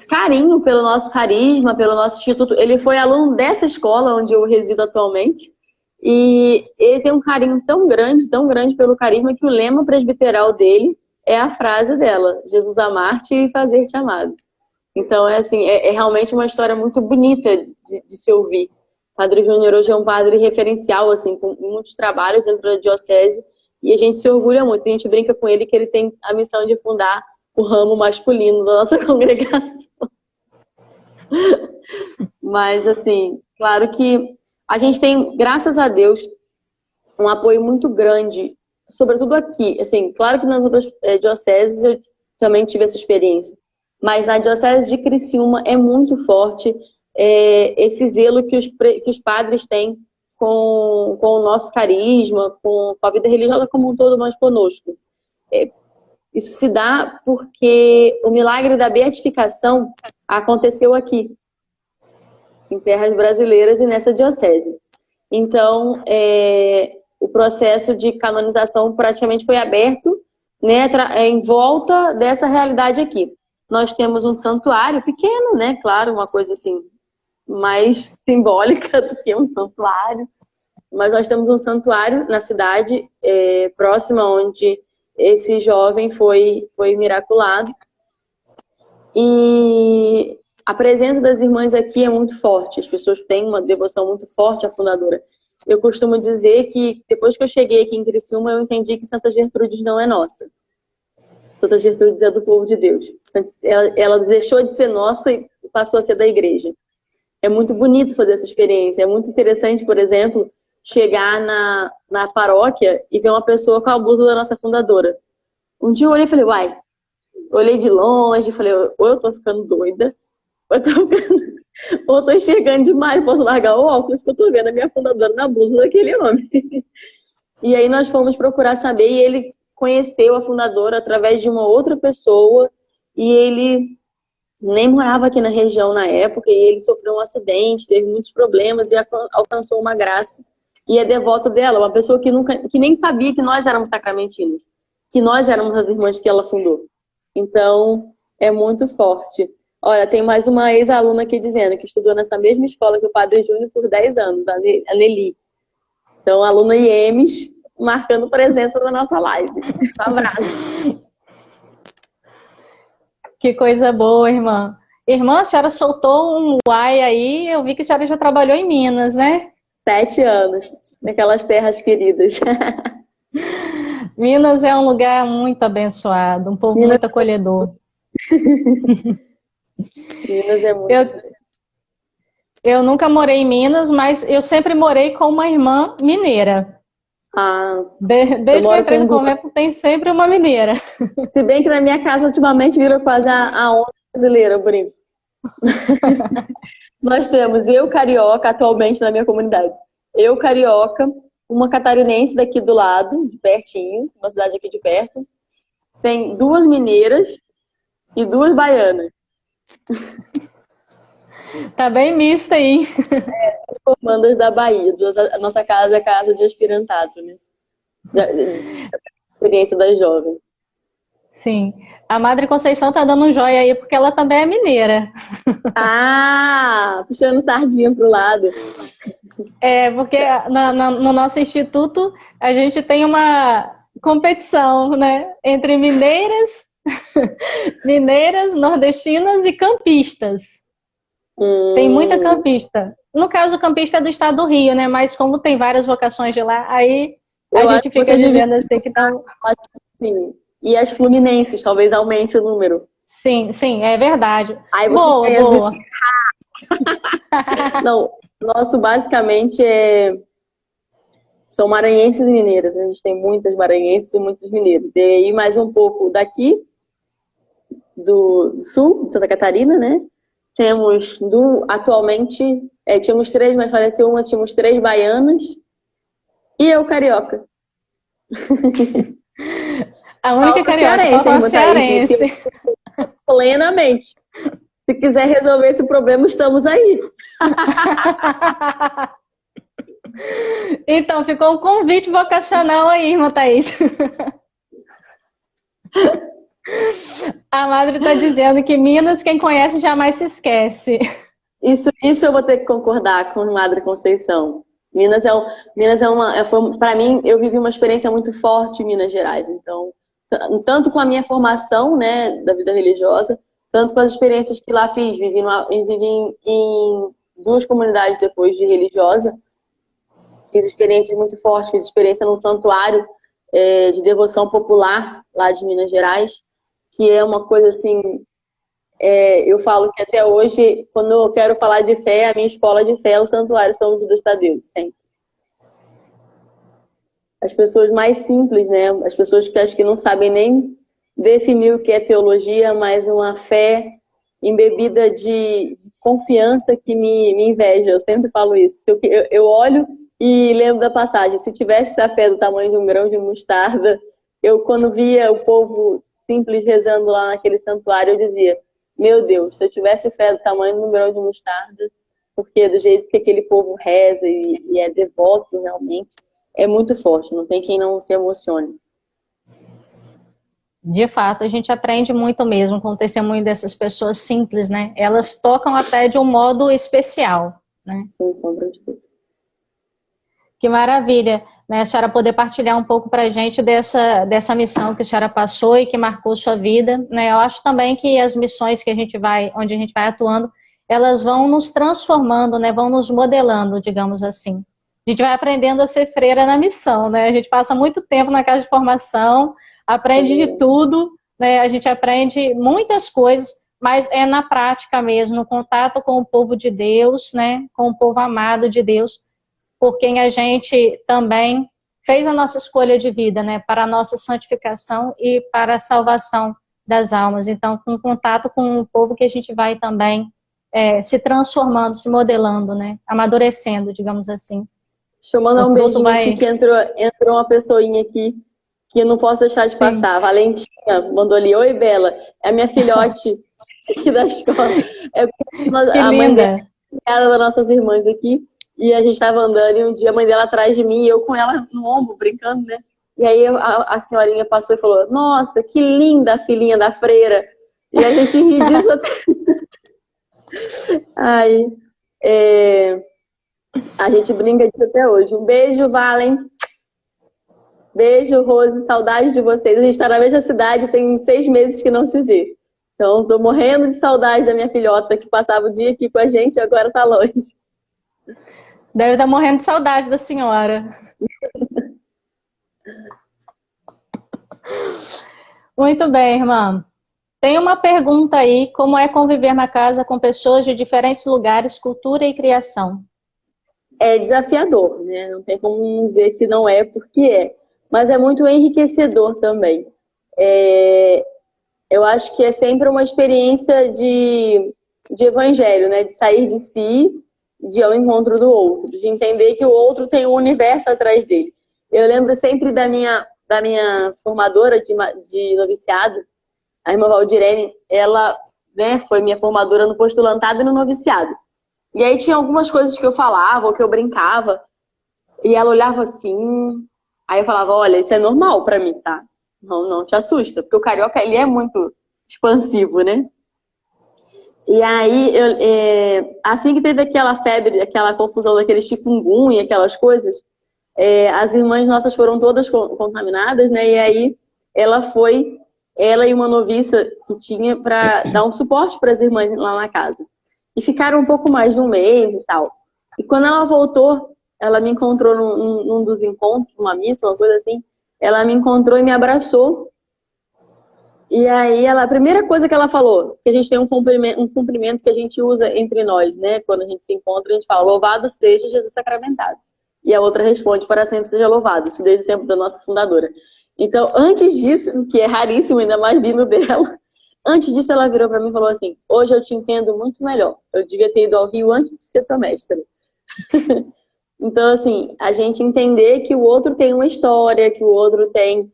carinho pelo nosso carisma, pelo nosso instituto. Ele foi aluno dessa escola onde eu resido atualmente. E ele tem um carinho tão grande pelo carisma, que o lema presbiteral dele é a frase dela: Jesus amar-te e fazer-te amado. Então, assim, é realmente uma história muito bonita de se ouvir. Padre Júnior hoje é um padre referencial, assim, com muitos trabalhos dentro da diocese, e a gente se orgulha muito. A gente brinca com ele que ele tem a missão de fundar o ramo masculino da nossa congregação. Mas, assim, claro que a gente tem, graças a Deus, um apoio muito grande, sobretudo aqui. Assim, claro que nas outras dioceses eu também tive essa experiência, mas na diocese de Criciúma é muito forte esse zelo que os padres têm com o nosso carisma, com a vida religiosa como um todo, mas conosco. Isso se dá porque o milagre da beatificação aconteceu aqui, em terras brasileiras e nessa diocese. Então, o processo de canonização praticamente foi aberto, né, em volta dessa realidade aqui. Nós temos um santuário pequeno, né, claro, uma coisa assim mais simbólica do que um santuário, mas nós temos um santuário na cidade próxima onde esse jovem foi miraculado. E a presença das irmãs aqui é muito forte. As pessoas têm uma devoção muito forte à fundadora. Eu costumo dizer que depois que eu cheguei aqui em Criciúma, eu entendi que Santa Gertrudes não é nossa. Santa Gertrudes é do povo de Deus. Ela deixou de ser nossa e passou a ser da igreja. É muito bonito fazer essa experiência. É muito interessante, por exemplo, chegar na paróquia e ver uma pessoa com a blusa da nossa fundadora. Um dia eu olhei e falei, uai, olhei de longe e falei, ou eu tô ficando doida, ou eu tô enxergando demais, posso largar o óculos, que eu tô vendo a minha fundadora na blusa daquele homem. E aí nós fomos procurar saber, e ele conheceu a fundadora através de uma outra pessoa, e ele nem morava aqui na região na época, e ele sofreu um acidente, teve muitos problemas, e alcançou uma graça, e é devoto dela, uma pessoa que nem sabia que nós éramos sacramentinos, que nós éramos as irmãs que ela fundou. Então, é muito forte. Olha, tem mais uma ex-aluna aqui dizendo que estudou nessa mesma escola que o Padre Júnior por 10 anos, a Nelly. Então, aluna IEMES, marcando presença na nossa live. Um abraço. Que coisa boa, irmã. Irmã, a senhora soltou um uai aí, eu vi que a senhora já trabalhou em Minas, né? 7 anos, naquelas terras queridas. Minas é um lugar muito abençoado, um povo muito acolhedor. Minas é muito... Eu nunca morei em Minas, mas eu sempre morei com uma irmã mineira. Desde que eu entrei no convento tem sempre uma mineira. Se bem que na minha casa ultimamente virou quase a onda brasileira, eu brinco. Nós temos eu carioca atualmente na minha comunidade. Eu carioca, uma catarinense daqui do lado, de pertinho, uma cidade aqui de perto. Tem 2 mineiras e 2 baianas. Tá bem mista aí. As formandas da Bahia. A nossa casa é casa de aspirantado, né? Da experiência das jovens. Sim. A Madre Conceição tá dando um joia aí, porque ela também é mineira. Puxando sardinha pro lado. Porque no nosso instituto a gente tem uma competição, né? Entre mineiras, nordestinas e campistas. Tem muita campista. No caso, o campista é do estado do Rio, né? Mas como tem várias vocações de lá, aí a gente fica dizendo assim que tá... Sim. E as fluminenses, talvez aumente o número. Sim, é verdade. Aí você boa. Não, nosso basicamente são maranhenses e mineiras. A gente tem muitas maranhenses e muitos mineiros. E aí mais um pouco daqui do Sul, de Santa Catarina, né? Atualmente, tínhamos 3, mas faleceu uma, tínhamos 3 baianas e eu carioca. A única carioca, cearense, falta uma irmã Thaís, cearense. plenamente. Se quiser resolver esse problema, estamos aí. Então, ficou um convite vocacional aí, irmã Thaís. A madre está dizendo que Minas, quem conhece jamais se esquece. Isso eu vou ter que concordar com a Madre Conceição. Minas para mim, eu vivi uma experiência muito forte em Minas Gerais. Então, tanto com a minha formação, né, da vida religiosa, tanto com as experiências que lá fiz. Vivi em 2 comunidades depois de religiosa. Fiz experiências muito fortes. Fiz experiência num santuário de devoção popular lá de Minas Gerais, que é uma coisa assim... eu falo que até hoje, quando eu quero falar de fé, a minha escola de fé é o Santuário São Judas Tadeu, sempre. As pessoas mais simples, né? As pessoas que acho que não sabem nem definir o que é teologia, mas uma fé embebida de confiança que me inveja. Eu sempre falo isso. Eu olho e lembro da passagem. Se tivesse a fé do tamanho de um grão de mostarda, quando via o povo simples rezando lá naquele santuário, eu dizia: meu Deus, se eu tivesse fé do tamanho de um grão de mostarda, porque do jeito que aquele povo reza e é devoto realmente, é muito forte, não tem quem não se emocione. De fato, a gente aprende muito mesmo com o testemunho dessas pessoas simples, né? Elas tocam até de um modo especial, né? Sem sombra de dúvida. Que maravilha, né? A senhora poder partilhar um pouco para a gente dessa missão que a senhora passou e que marcou sua vida, né? Eu acho também que as missões onde a gente vai atuando, elas vão nos transformando, né? Vão nos modelando, digamos assim. A gente vai aprendendo a ser freira na missão, né? A gente passa muito tempo na casa de formação, aprende de tudo, né? A gente aprende muitas coisas, mas é na prática mesmo, no contato com o povo de Deus, né? Com o povo amado de Deus, por quem a gente também fez a nossa escolha de vida, né? Para a nossa santificação e para a salvação das almas. Então, com contato com o povo que a gente vai também se transformando, se modelando, né? Amadurecendo, digamos assim. Deixa eu mandar um beijinho aqui, que entrou uma pessoinha aqui que eu não posso deixar de passar. A Valentina mandou ali: oi, Bela. É a minha filhote aqui da escola. A mãe dela é das nossas irmãs aqui. E a gente estava andando e um dia a mãe dela atrás de mim e eu com ela no ombro, brincando, né? E aí a senhorinha passou e falou: nossa, que linda a filhinha da freira. E a gente ri disso até... Ai, a gente brinca disso até hoje. Um beijo, Valen. Beijo, Rose. Saudade de vocês. A gente está na mesma cidade, tem 6 meses que não se vê. Então, tô morrendo de saudade da minha filhota que passava o dia aqui com a gente e agora tá longe. Deve estar morrendo de saudade da senhora. Muito bem, irmã. Tem uma pergunta aí: como é conviver na casa com pessoas de diferentes lugares, cultura e criação? É desafiador, né? Não tem como dizer que não é, porque é. Mas é muito enriquecedor também. Eu acho que é sempre uma experiência de evangelho, né? De sair de si, de ir ao encontro do outro, de entender que o outro tem um universo atrás dele. Eu lembro sempre da minha formadora de noviciado, a irmã Valdirene. Ela, né, foi minha formadora no postulantado e no noviciado. E aí tinha algumas coisas que eu falava ou que eu brincava, e ela olhava assim, aí eu falava: olha, isso é normal pra mim, tá? Não te assusta, porque o carioca, ele é muito expansivo, né? E aí, assim que teve aquela febre, aquela confusão daquele chikungunya, aquelas coisas, as irmãs nossas foram todas contaminadas, né? E aí ela e uma noviça que tinha para dar um suporte para as irmãs lá na casa. E ficaram um pouco mais de um mês e tal. E quando ela voltou, ela me encontrou num dos encontros, numa missa, uma coisa assim. Ela me encontrou e me abraçou. E aí, a primeira coisa que ela falou, que a gente tem um cumprimento que a gente usa entre nós, né? Quando a gente se encontra, a gente fala: louvado seja Jesus sacramentado. E a outra responde: para sempre seja louvado. Isso desde o tempo da nossa fundadora. Então, antes disso, que é raríssimo, ainda mais vindo dela, Antes disso, ela virou para mim e falou assim: hoje eu te entendo muito melhor. Eu devia ter ido ao Rio antes de ser tua mestra. Então, assim, a gente entender que o outro tem uma história, que o outro tem,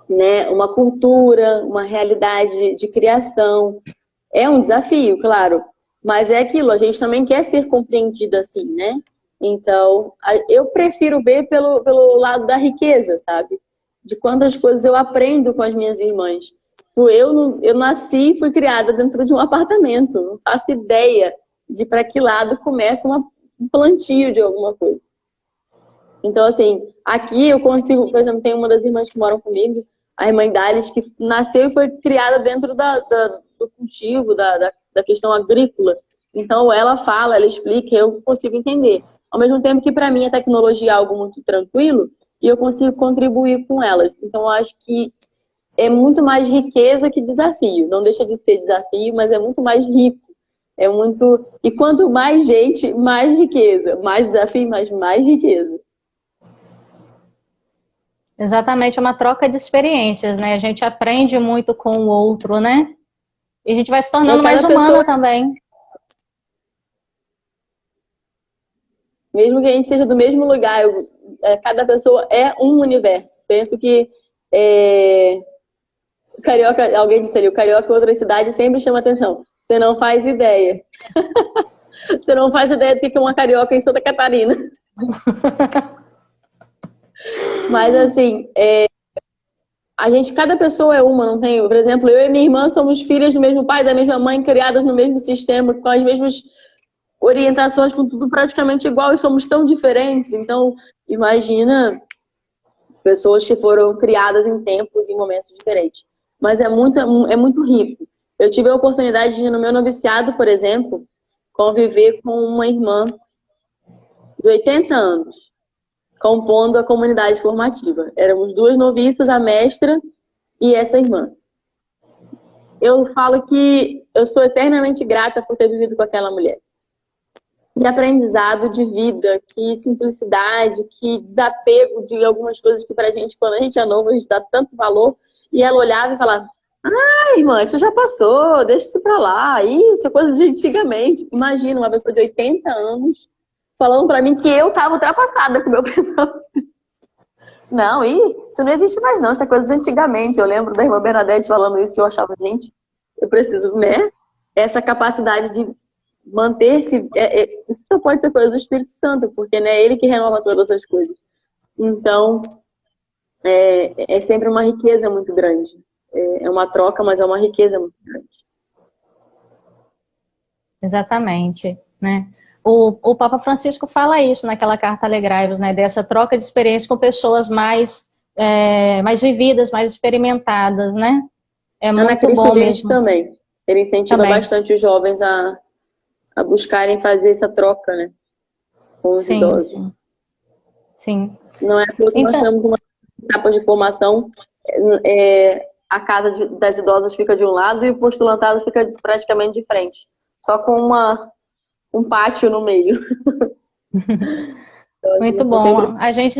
né, uma cultura, uma realidade de criação. É um desafio, claro, mas é aquilo, a gente também quer ser compreendida assim, né? Então, eu prefiro ver pelo lado da riqueza, sabe? De quantas coisas eu aprendo com as minhas irmãs. Eu nasci e fui criada dentro de um apartamento, não faço ideia de para que lado começa um plantio de alguma coisa. Então, assim, aqui eu consigo, por exemplo, tem uma das irmãs que moram comigo, a irmã Idalis, que nasceu e foi criada dentro do cultivo, da questão agrícola. Então, ela fala, ela explica, eu consigo entender. Ao mesmo tempo que, para mim, a tecnologia é algo muito tranquilo e eu consigo contribuir com elas. Então, eu acho que é muito mais riqueza que desafio. Não deixa de ser desafio, mas é muito mais rico. É muito... E quanto mais gente, mais riqueza. Mais desafio, mas mais riqueza. Exatamente, é uma troca de experiências, né? A gente aprende muito com o outro, né? E a gente vai se tornando mais humana também. Mesmo que a gente seja do mesmo lugar, cada pessoa é um universo. Penso que carioca, alguém disse ali, o carioca em outra cidade sempre chama atenção. Você não faz ideia. Você não faz ideia do que é uma carioca em Santa Catarina. Mas assim, cada pessoa é uma, não tem. Por exemplo, eu e minha irmã somos filhas do mesmo pai, da mesma mãe, criadas no mesmo sistema, com as mesmas orientações, com tudo praticamente igual e somos tão diferentes. Então, imagina pessoas que foram criadas em tempos e momentos diferentes. Mas é muito rico. Eu tive a oportunidade de, no meu noviciado, por exemplo, conviver com uma irmã de 80 anos, compondo a comunidade formativa. Éramos duas noviças, a mestra e essa irmã. Eu falo que eu sou eternamente grata por ter vivido com aquela mulher. Que aprendizado de vida, que simplicidade, que desapego de algumas coisas que pra gente, quando a gente é novo, a gente dá tanto valor. E ela olhava e falava: ah, irmã, isso já passou, deixa isso pra lá. Isso é coisa de antigamente. Imagina uma pessoa de 80 anos falando pra mim que eu tava ultrapassada com o meu pensamento. Não, isso não existe mais não, isso é coisa de antigamente. Eu lembro da irmã Bernadette falando isso e eu achava, gente, eu preciso, né? Essa capacidade de manter-se, isso só pode ser coisa do Espírito Santo, porque né, é ele que renova todas as coisas. Então, é sempre uma riqueza muito grande. É uma troca, mas é uma riqueza muito grande. Exatamente, né? O Papa Francisco fala isso naquela carta Alegrai-vos, né? Dessa troca de experiência com pessoas mais vividas, mais experimentadas, né? É muito Ana Cristo bom Vives mesmo. também. Ele incentiva bastante os jovens a buscarem fazer essa troca, né? Com os idosos. Sim. Não é porque nós temos uma etapa de formação, a casa das idosas fica de um lado e o postulantado fica praticamente de frente. Só com um pátio no meio. Então, muito bom. A gente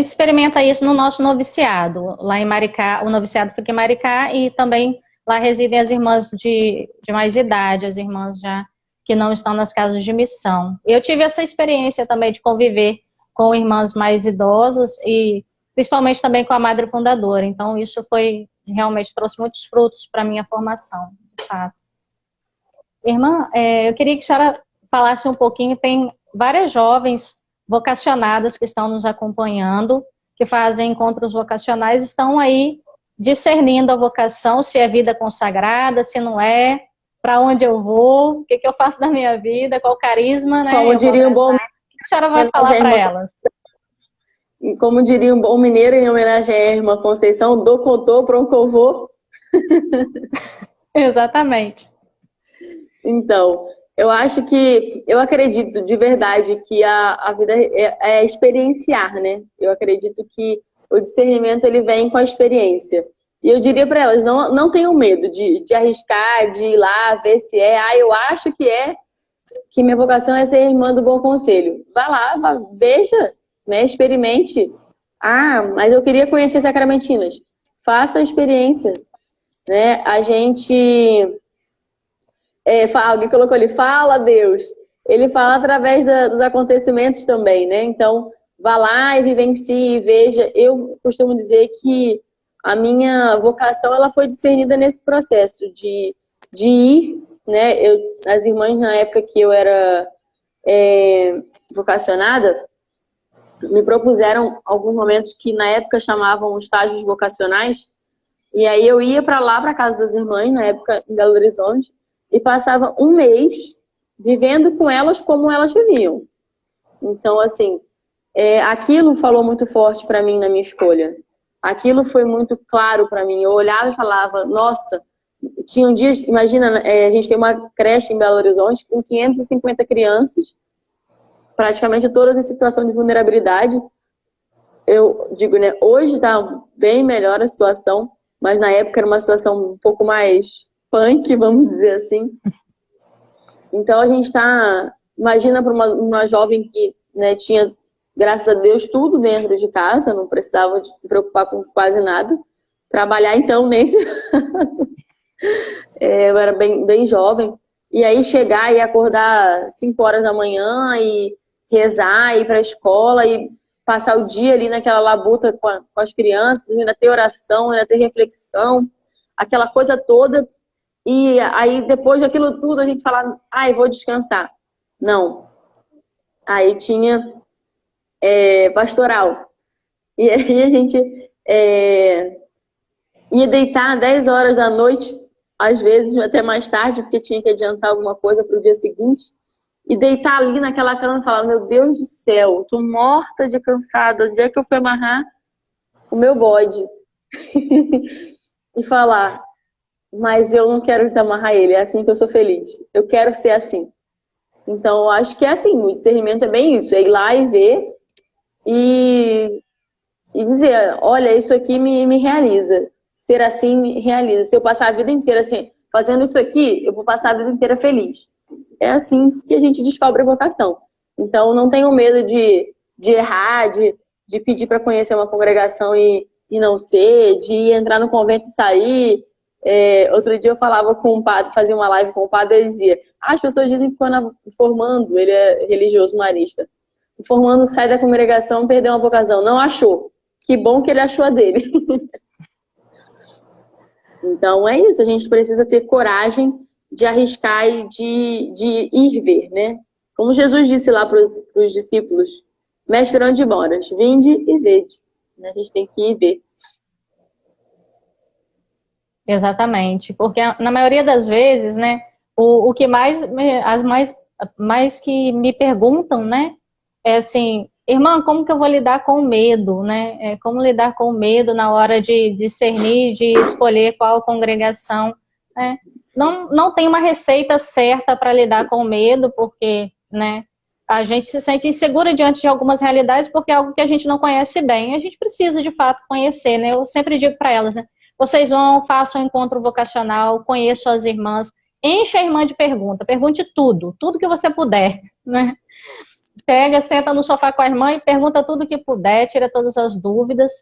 experimenta isso no nosso noviciado. Lá em Maricá, o noviciado fica em Maricá e também lá residem as irmãs de mais idade, as irmãs já que não estão nas casas de missão. Eu tive essa experiência também de conviver com irmãs mais idosas e principalmente também com a madre fundadora. Então isso realmente trouxe muitos frutos para a minha formação, de fato. Irmã, eu queria que a senhora falasse um pouquinho, tem várias jovens vocacionadas que estão nos acompanhando, que fazem encontros vocacionais, estão aí discernindo a vocação, se é vida consagrada, se não é, para onde eu vou, o que eu faço da minha vida, qual carisma, né? Como diria um bom... O que a senhora vai falar para elas? Como diria um bom mineiro, em homenagem à irmã Conceição, do cotô para um covô. Exatamente. Então, eu acredito de verdade que a vida é experienciar, né? Eu acredito que o discernimento ele vem com a experiência. E eu diria para elas, não tenham medo de arriscar, de ir lá, ver se eu acho que minha vocação é ser irmã do Bom Conselho. Vá lá, veja, né? Experimente. Mas eu queria conhecer Sacramentinas. Faça a experiência. né? A gente... alguém colocou ali, fala Deus. Ele fala através dos acontecimentos também, né? Então, vá lá e vivencie, veja. Eu costumo dizer que a minha vocação ela foi discernida nesse processo de ir, né? As irmãs, na época que eu era vocacionada, me propuseram alguns momentos que na época chamavam estágios vocacionais, e aí eu ia para lá, para casa das irmãs, na época em Belo Horizonte, e passava um mês vivendo com elas como elas viviam. Então, assim, aquilo falou muito forte para mim na minha escolha. Aquilo foi muito claro para mim. Eu olhava e falava, nossa, tinha dias, imagina, a gente tem uma creche em Belo Horizonte com 550 crianças, praticamente todas em situação de vulnerabilidade. Eu digo, né, hoje está bem melhor a situação, mas na época era uma situação um pouco mais punk, vamos dizer assim. Então a gente está, imagina para uma jovem que, né, tinha, graças a Deus, tudo dentro de casa, não precisava de se preocupar com quase nada. Trabalhar então nesse... eu era bem jovem. E aí chegar e acordar 5 horas da manhã e rezar, ir para a escola e passar o dia ali naquela labuta com as crianças, ainda ter oração, ainda ter reflexão, aquela coisa toda. E aí depois daquilo tudo a gente fala, vou descansar. Não. Aí tinha pastoral. E aí a gente ia deitar 10 horas da noite, às vezes até mais tarde, porque tinha que adiantar alguma coisa para o dia seguinte. E deitar ali naquela cama e falar, meu Deus do céu, tô morta de cansada, onde é que eu fui amarrar o meu bode? E falar, mas eu não quero desamarrar ele, é assim que eu sou feliz. Eu quero ser assim. Então, eu acho que é assim, o discernimento é bem isso, é ir lá e ver e dizer, olha, isso aqui me realiza. Ser assim me realiza. Se eu passar a vida inteira assim, fazendo isso aqui, eu vou passar a vida inteira feliz. É assim que a gente descobre a vocação. Então, não tenho medo de errar, de pedir para conhecer uma congregação e não ser, de entrar no convento e sair. Outro dia eu falava com um padre, fazia uma live com o padre, ele dizia, as pessoas dizem que quando formando, ele é religioso marista, formando sai da congregação, perdeu uma vocação. Não achou. Que bom que ele achou a dele. Então é isso, a gente precisa ter coragem de arriscar e de ir ver, né? Como Jesus disse lá para os discípulos, mestre, onde moras? Vinde e vede. A gente tem que ir ver. Exatamente, porque na maioria das vezes, né, o que mais que me perguntam, né, é assim, irmã, como que eu vou lidar com o medo, né? Como lidar com o medo na hora de discernir, de escolher qual congregação, né? Não tem uma receita certa para lidar com o medo, porque, né, a gente se sente insegura diante de algumas realidades porque é algo que a gente não conhece bem. A gente precisa, de fato, conhecer, né? Eu sempre digo para elas, né? Vocês vão, façam um encontro vocacional, conheçam as irmãs, enche a irmã de pergunta, pergunte tudo que você puder, né? Pega, senta no sofá com a irmã e pergunta tudo que puder, tira todas as dúvidas.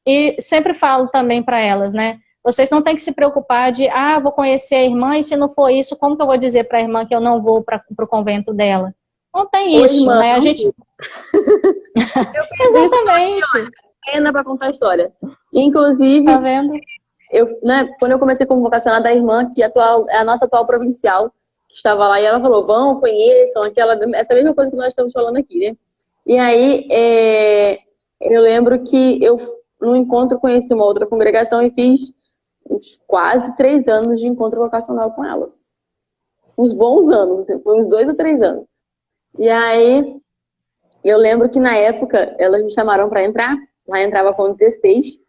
E sempre falo também para elas, né? Vocês não têm que se preocupar de, vou conhecer a irmã e se não for isso, como que eu vou dizer para a irmã que eu não vou para o convento dela? Não tem isso, irmã, né? A gente... Eu fiz Exatamente. Isso pena para contar a história. Inclusive, tá vendo? Quando eu comecei como vocacionada da irmã, que é a nossa atual provincial, que estava lá, e ela falou, vão, conheçam, essa mesma coisa que nós estamos falando aqui, né? E aí, eu lembro que eu, no encontro, conheci uma outra congregação e fiz uns quase 3 anos de encontro vocacional com elas. Uns bons anos, assim, foi uns 2 ou 3 anos. E aí, eu lembro que na época, elas me chamaram para entrar, lá entrava com 16,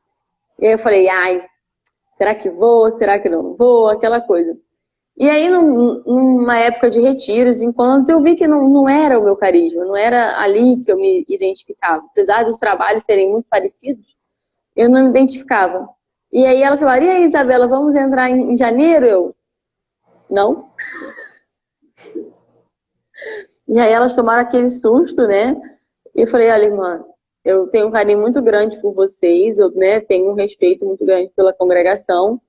e aí eu falei, será que vou, será que não vou, aquela coisa. E aí, numa época de retiros, encontros, eu vi que não era o meu carisma, não era ali que eu me identificava. Apesar dos trabalhos serem muito parecidos, eu não me identificava. E aí ela falou, e aí, Isabela, vamos entrar em janeiro? Eu, não. E aí elas tomaram aquele susto, né? E eu falei, olha, irmã, eu tenho um carinho muito grande por vocês, eu, né, tenho um respeito muito grande pela congregação,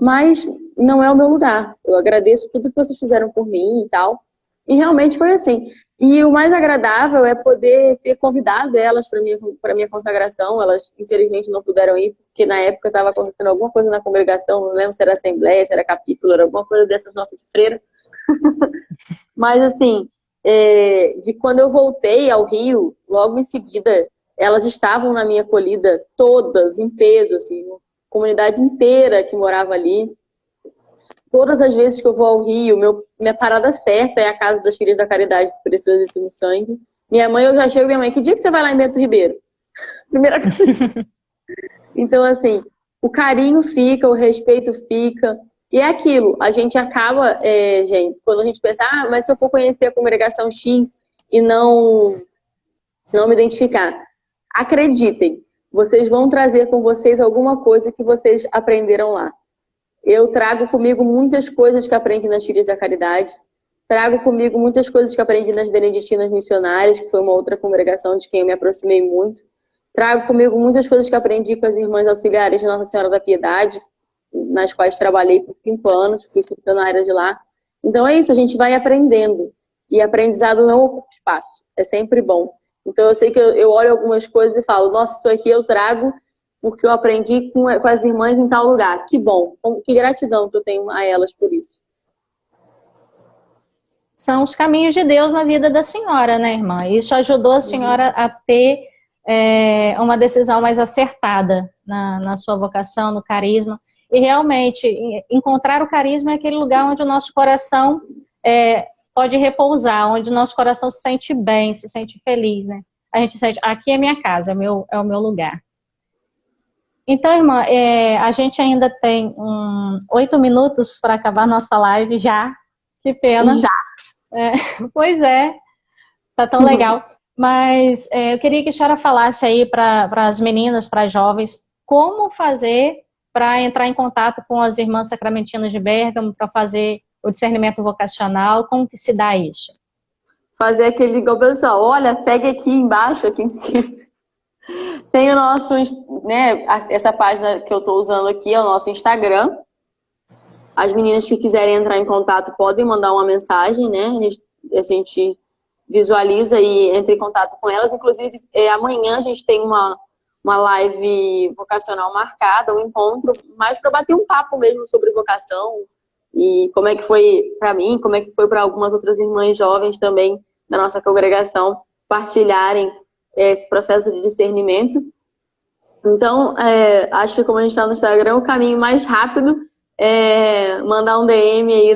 mas não é o meu lugar. Eu agradeço tudo que vocês fizeram por mim e tal. E realmente foi assim. E o mais agradável é poder ter convidado elas para minha consagração. Elas, infelizmente, não puderam ir, porque na época estava acontecendo alguma coisa na congregação, não lembro se era assembleia, se era capítulo, era alguma coisa dessas nossas de freira. Mas, assim, de quando eu voltei ao Rio, logo em seguida, elas estavam na minha acolhida, todas, em peso, assim, comunidade inteira que morava ali. Todas as vezes que eu vou ao Rio, minha parada certa é a Casa das Filhas da Caridade do Preciosíssimo Sangue. Minha mãe, eu já chego, minha mãe, que dia que você vai lá em Bento Ribeiro? Primeira coisa. Então, assim, o carinho fica, o respeito fica. E é aquilo, a gente acaba, gente, quando a gente pensa, mas se eu for conhecer a congregação X e não me identificar, acreditem, vocês vão trazer com vocês alguma coisa que vocês aprenderam lá. Eu trago comigo muitas coisas que aprendi nas Filhas da Caridade, trago comigo muitas coisas que aprendi nas Beneditinas Missionárias, que foi uma outra congregação de quem eu me aproximei muito. Trago comigo muitas coisas que aprendi com as Irmãs Auxiliares de Nossa Senhora da Piedade, nas quais trabalhei por 5 anos, fui funcionária de lá. Então é isso, a gente vai aprendendo. E aprendizado não ocupa espaço, é sempre bom. Então eu sei que eu olho algumas coisas e falo, nossa, isso aqui eu trago porque eu aprendi com as irmãs em tal lugar. Que bom, que gratidão que eu tenho a elas por isso. São os caminhos de Deus na vida da senhora, né, irmã? Isso ajudou a senhora a ter uma decisão mais acertada na sua vocação, no carisma. E realmente, encontrar o carisma é aquele lugar onde o nosso coração pode repousar, onde o nosso coração se sente bem, se sente feliz, né? A gente sente, aqui é minha casa, é o meu lugar. Então, irmã, a gente ainda tem 8 minutos para acabar nossa live já. Que pena. Já. Pois é, tá tão legal. Mas eu queria que a senhora falasse aí para as meninas, para as jovens, como fazer para entrar em contato com as Irmãs Sacramentinas de Bérgamo, para fazer o discernimento vocacional, como que se dá isso? Fazer aquele igual pessoal, olha, segue aqui embaixo, aqui em cima. Tem o nosso, né, essa página que eu estou usando aqui é o nosso Instagram. As meninas que quiserem entrar em contato podem mandar uma mensagem, né? A gente visualiza e entra em contato com elas. Inclusive, amanhã a gente tem uma live vocacional marcada, um encontro, mais para bater um papo mesmo sobre vocação e como é que foi para mim, como é que foi para algumas outras irmãs jovens também da nossa congregação partilharem esse processo de discernimento. Então, acho que como a gente está no Instagram, o caminho mais rápido é mandar um DM aí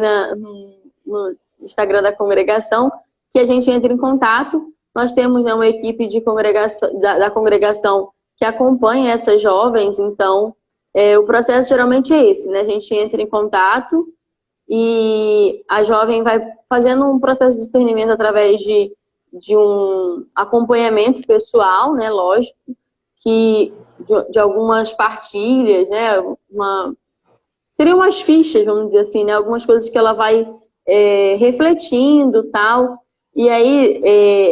no Instagram da congregação, que a gente entre em contato. Nós temos, né, uma equipe de da congregação que acompanha essas jovens, então o processo geralmente é esse, né? A gente entra em contato e a jovem vai fazendo um processo de discernimento através de um acompanhamento pessoal, né? Lógico, que de algumas partilhas, né? Seriam umas fichas, vamos dizer assim, né? Algumas coisas que ela vai refletindo, tal. E aí,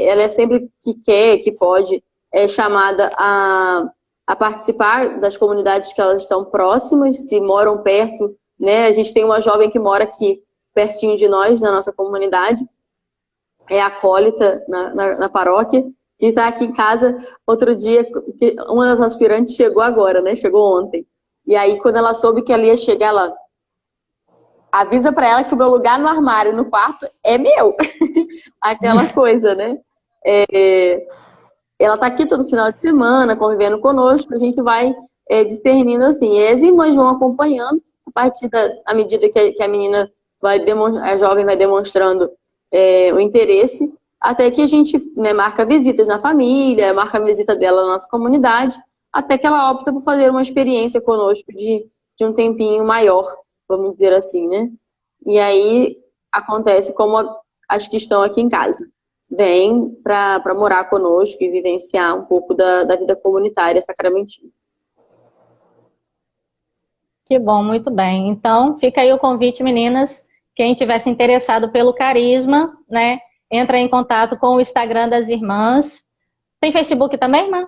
ela é sempre que quer, que pode, chamada a participar das comunidades que elas estão próximas, se moram perto, né? A gente tem uma jovem que mora aqui, pertinho de nós, na nossa comunidade, é acólita na paróquia, e está aqui em casa outro dia, que uma das aspirantes chegou agora, né? Chegou ontem. E aí, quando ela soube que ela ia chegar, ela avisa para ela que o meu lugar no armário, no quarto, é meu. Aquela coisa, né? Ela está aqui todo final de semana, convivendo conosco, a gente vai discernindo assim. E as irmãs vão acompanhando, à medida que a menina a jovem vai demonstrando o interesse, até que a gente, né, marca visitas na família, marca a visita dela na nossa comunidade, até que ela opta por fazer uma experiência conosco de um tempinho maior, vamos dizer assim, né? E aí acontece como as que estão aqui em casa. Vêm para morar conosco e vivenciar um pouco da vida comunitária sacramentina. Que bom, muito bem. Então, fica aí o convite, meninas. Quem tivesse interessado pelo carisma, né? Entra em contato com o Instagram das irmãs. Tem Facebook também, irmã?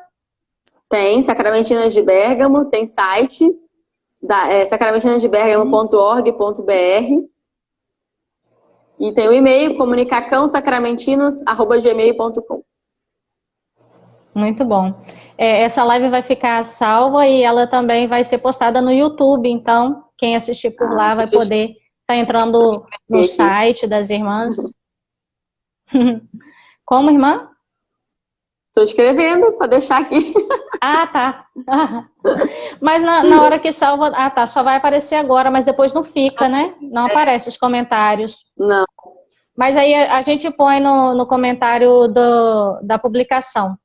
Tem, Sacramentinas de Bérgamo, tem site, sacramentinadebergamo.org.br. E tem o e-mail, comunicacãosacramentinos@gmail.com. Muito bom. Essa live vai ficar salva e ela também vai ser postada no YouTube, então quem assistir por lá vai poder estar entrando no site das irmãs. Como, irmã? Estou escrevendo para deixar aqui. Ah, tá. Mas na hora que salva... Ah, tá. Só vai aparecer agora, mas depois não fica, né? Não aparece os comentários. Não. Mas aí a gente põe no comentário da publicação.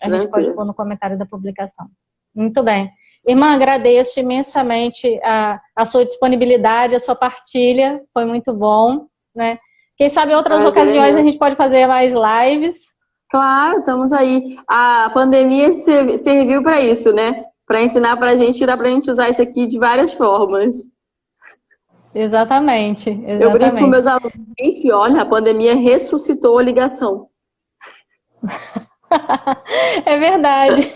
A gente pode pôr no comentário da publicação. Muito bem. Irmã, agradeço imensamente a sua disponibilidade, a sua partilha. Foi muito bom, né? Quem sabe em outras ocasiões a gente pode fazer mais lives. Claro, estamos aí. A pandemia serviu para isso, né? Para ensinar para a gente que dá para a gente usar isso aqui de várias formas. Exatamente. Eu brinco com meus alunos. Gente, olha, a pandemia ressuscitou a ligação. É verdade.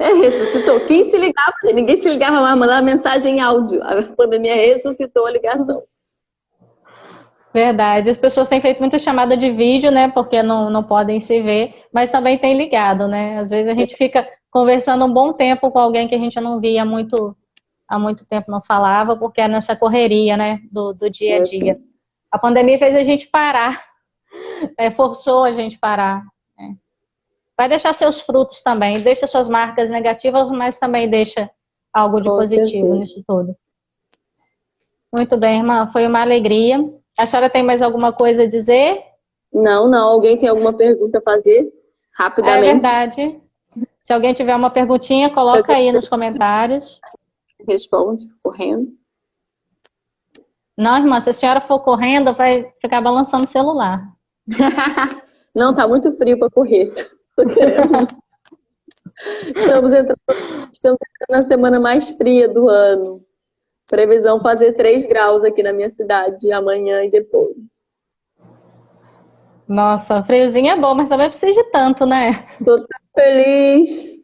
Ressuscitou. Quem se ligava? Ninguém se ligava mais, mandava mensagem em áudio. A pandemia ressuscitou a ligação. Verdade. As pessoas têm feito muita chamada de vídeo, né? Porque não podem se ver, mas também tem ligado, né? Às vezes a gente fica conversando um bom tempo com alguém que a gente não via há muito tempo, não falava, porque é nessa correria, né? Do dia a dia. A pandemia fez a gente parar. Forçou a gente parar. Né? Vai deixar seus frutos também. Deixa suas marcas negativas, mas também deixa algo de positivo nisso tudo. Muito bem, irmã. Foi uma alegria. A senhora tem mais alguma coisa a dizer? Não. Alguém tem alguma pergunta a fazer? Rapidamente. É verdade. Se alguém tiver uma perguntinha, coloca aí nos comentários. Responde, correndo. Não, irmã, se a senhora for correndo, vai ficar balançando o celular. Não, tá muito frio para correr. Tô querendo. Estamos entrando na semana mais fria do ano. Previsão fazer 3 graus aqui na minha cidade, amanhã e depois. Nossa, friozinho é bom, mas também precisa de tanto, né? Tô tão feliz.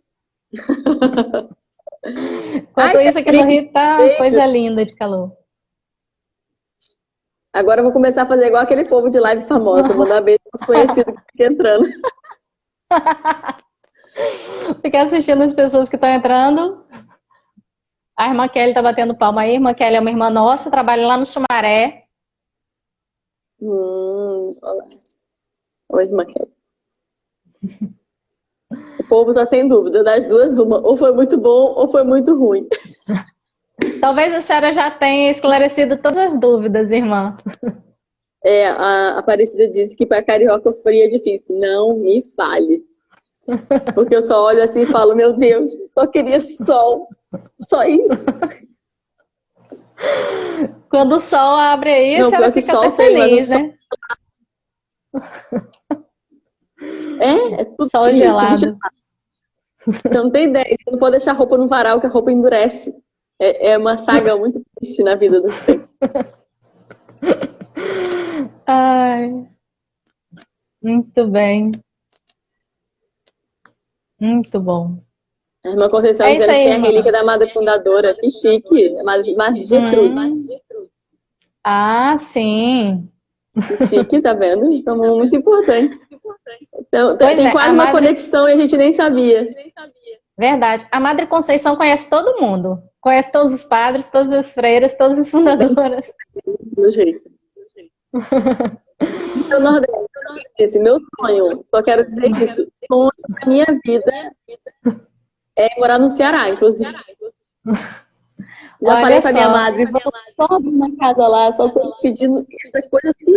Enquanto isso aqui no Rio tá uma coisa linda de calor. Agora eu vou começar a fazer igual aquele povo de live famosa. Vou dar beijo aos conhecidos que ficam entrando. Ficar assistindo as pessoas que estão entrando. A irmã Kelly tá batendo palma aí. A irmã Kelly é uma irmã nossa, trabalha lá no Sumaré. Olá. Oi, irmã Kelly. O povo tá sem dúvida, das duas, uma. Ou foi muito bom, ou foi muito ruim. Talvez a senhora já tenha esclarecido todas as dúvidas, irmã. A Aparecida disse que para carioca frio é difícil. Não me fale. Porque eu só olho assim e falo, meu Deus, só queria sol. Só isso. Quando o sol abre aí, a senhora fica até feliz, né? É tudo sol frio, gelado. Tudo. Você não tem ideia. Você não pode deixar a roupa no varal, que a roupa endurece. É uma saga muito triste na vida dos crentes. Ai, muito bem. Muito bom. A irmã Conceição dizendo que tem a relíquia da Madre Fundadora. Que chique. Madre Gertrude. Ah, sim. Que chique, tá vendo? Então, muito importante. Então, tem quase uma conexão e a gente nem sabia. Verdade. A Madre Conceição conhece todo mundo. Conhece todos os padres, todas as freiras, todas as fundadoras. Do jeito. Então, Nordeste, meu sonho, só quero dizer isso. O sonho da minha vida é morar no Ceará, inclusive. Já falei pra minha madre, vamos só abrir uma casa lá, só tô pedindo essas coisas assim.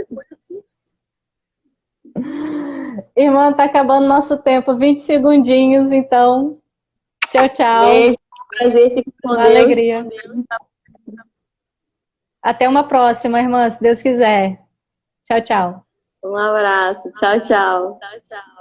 Irmã, tá acabando nosso tempo, 20 segundinhos, então. Tchau, tchau. Beijo, prazer, fique com Deus. Alegria. Até uma próxima, irmã, se Deus quiser. Tchau, tchau. Um abraço. Tchau, tchau. Tchau, tchau.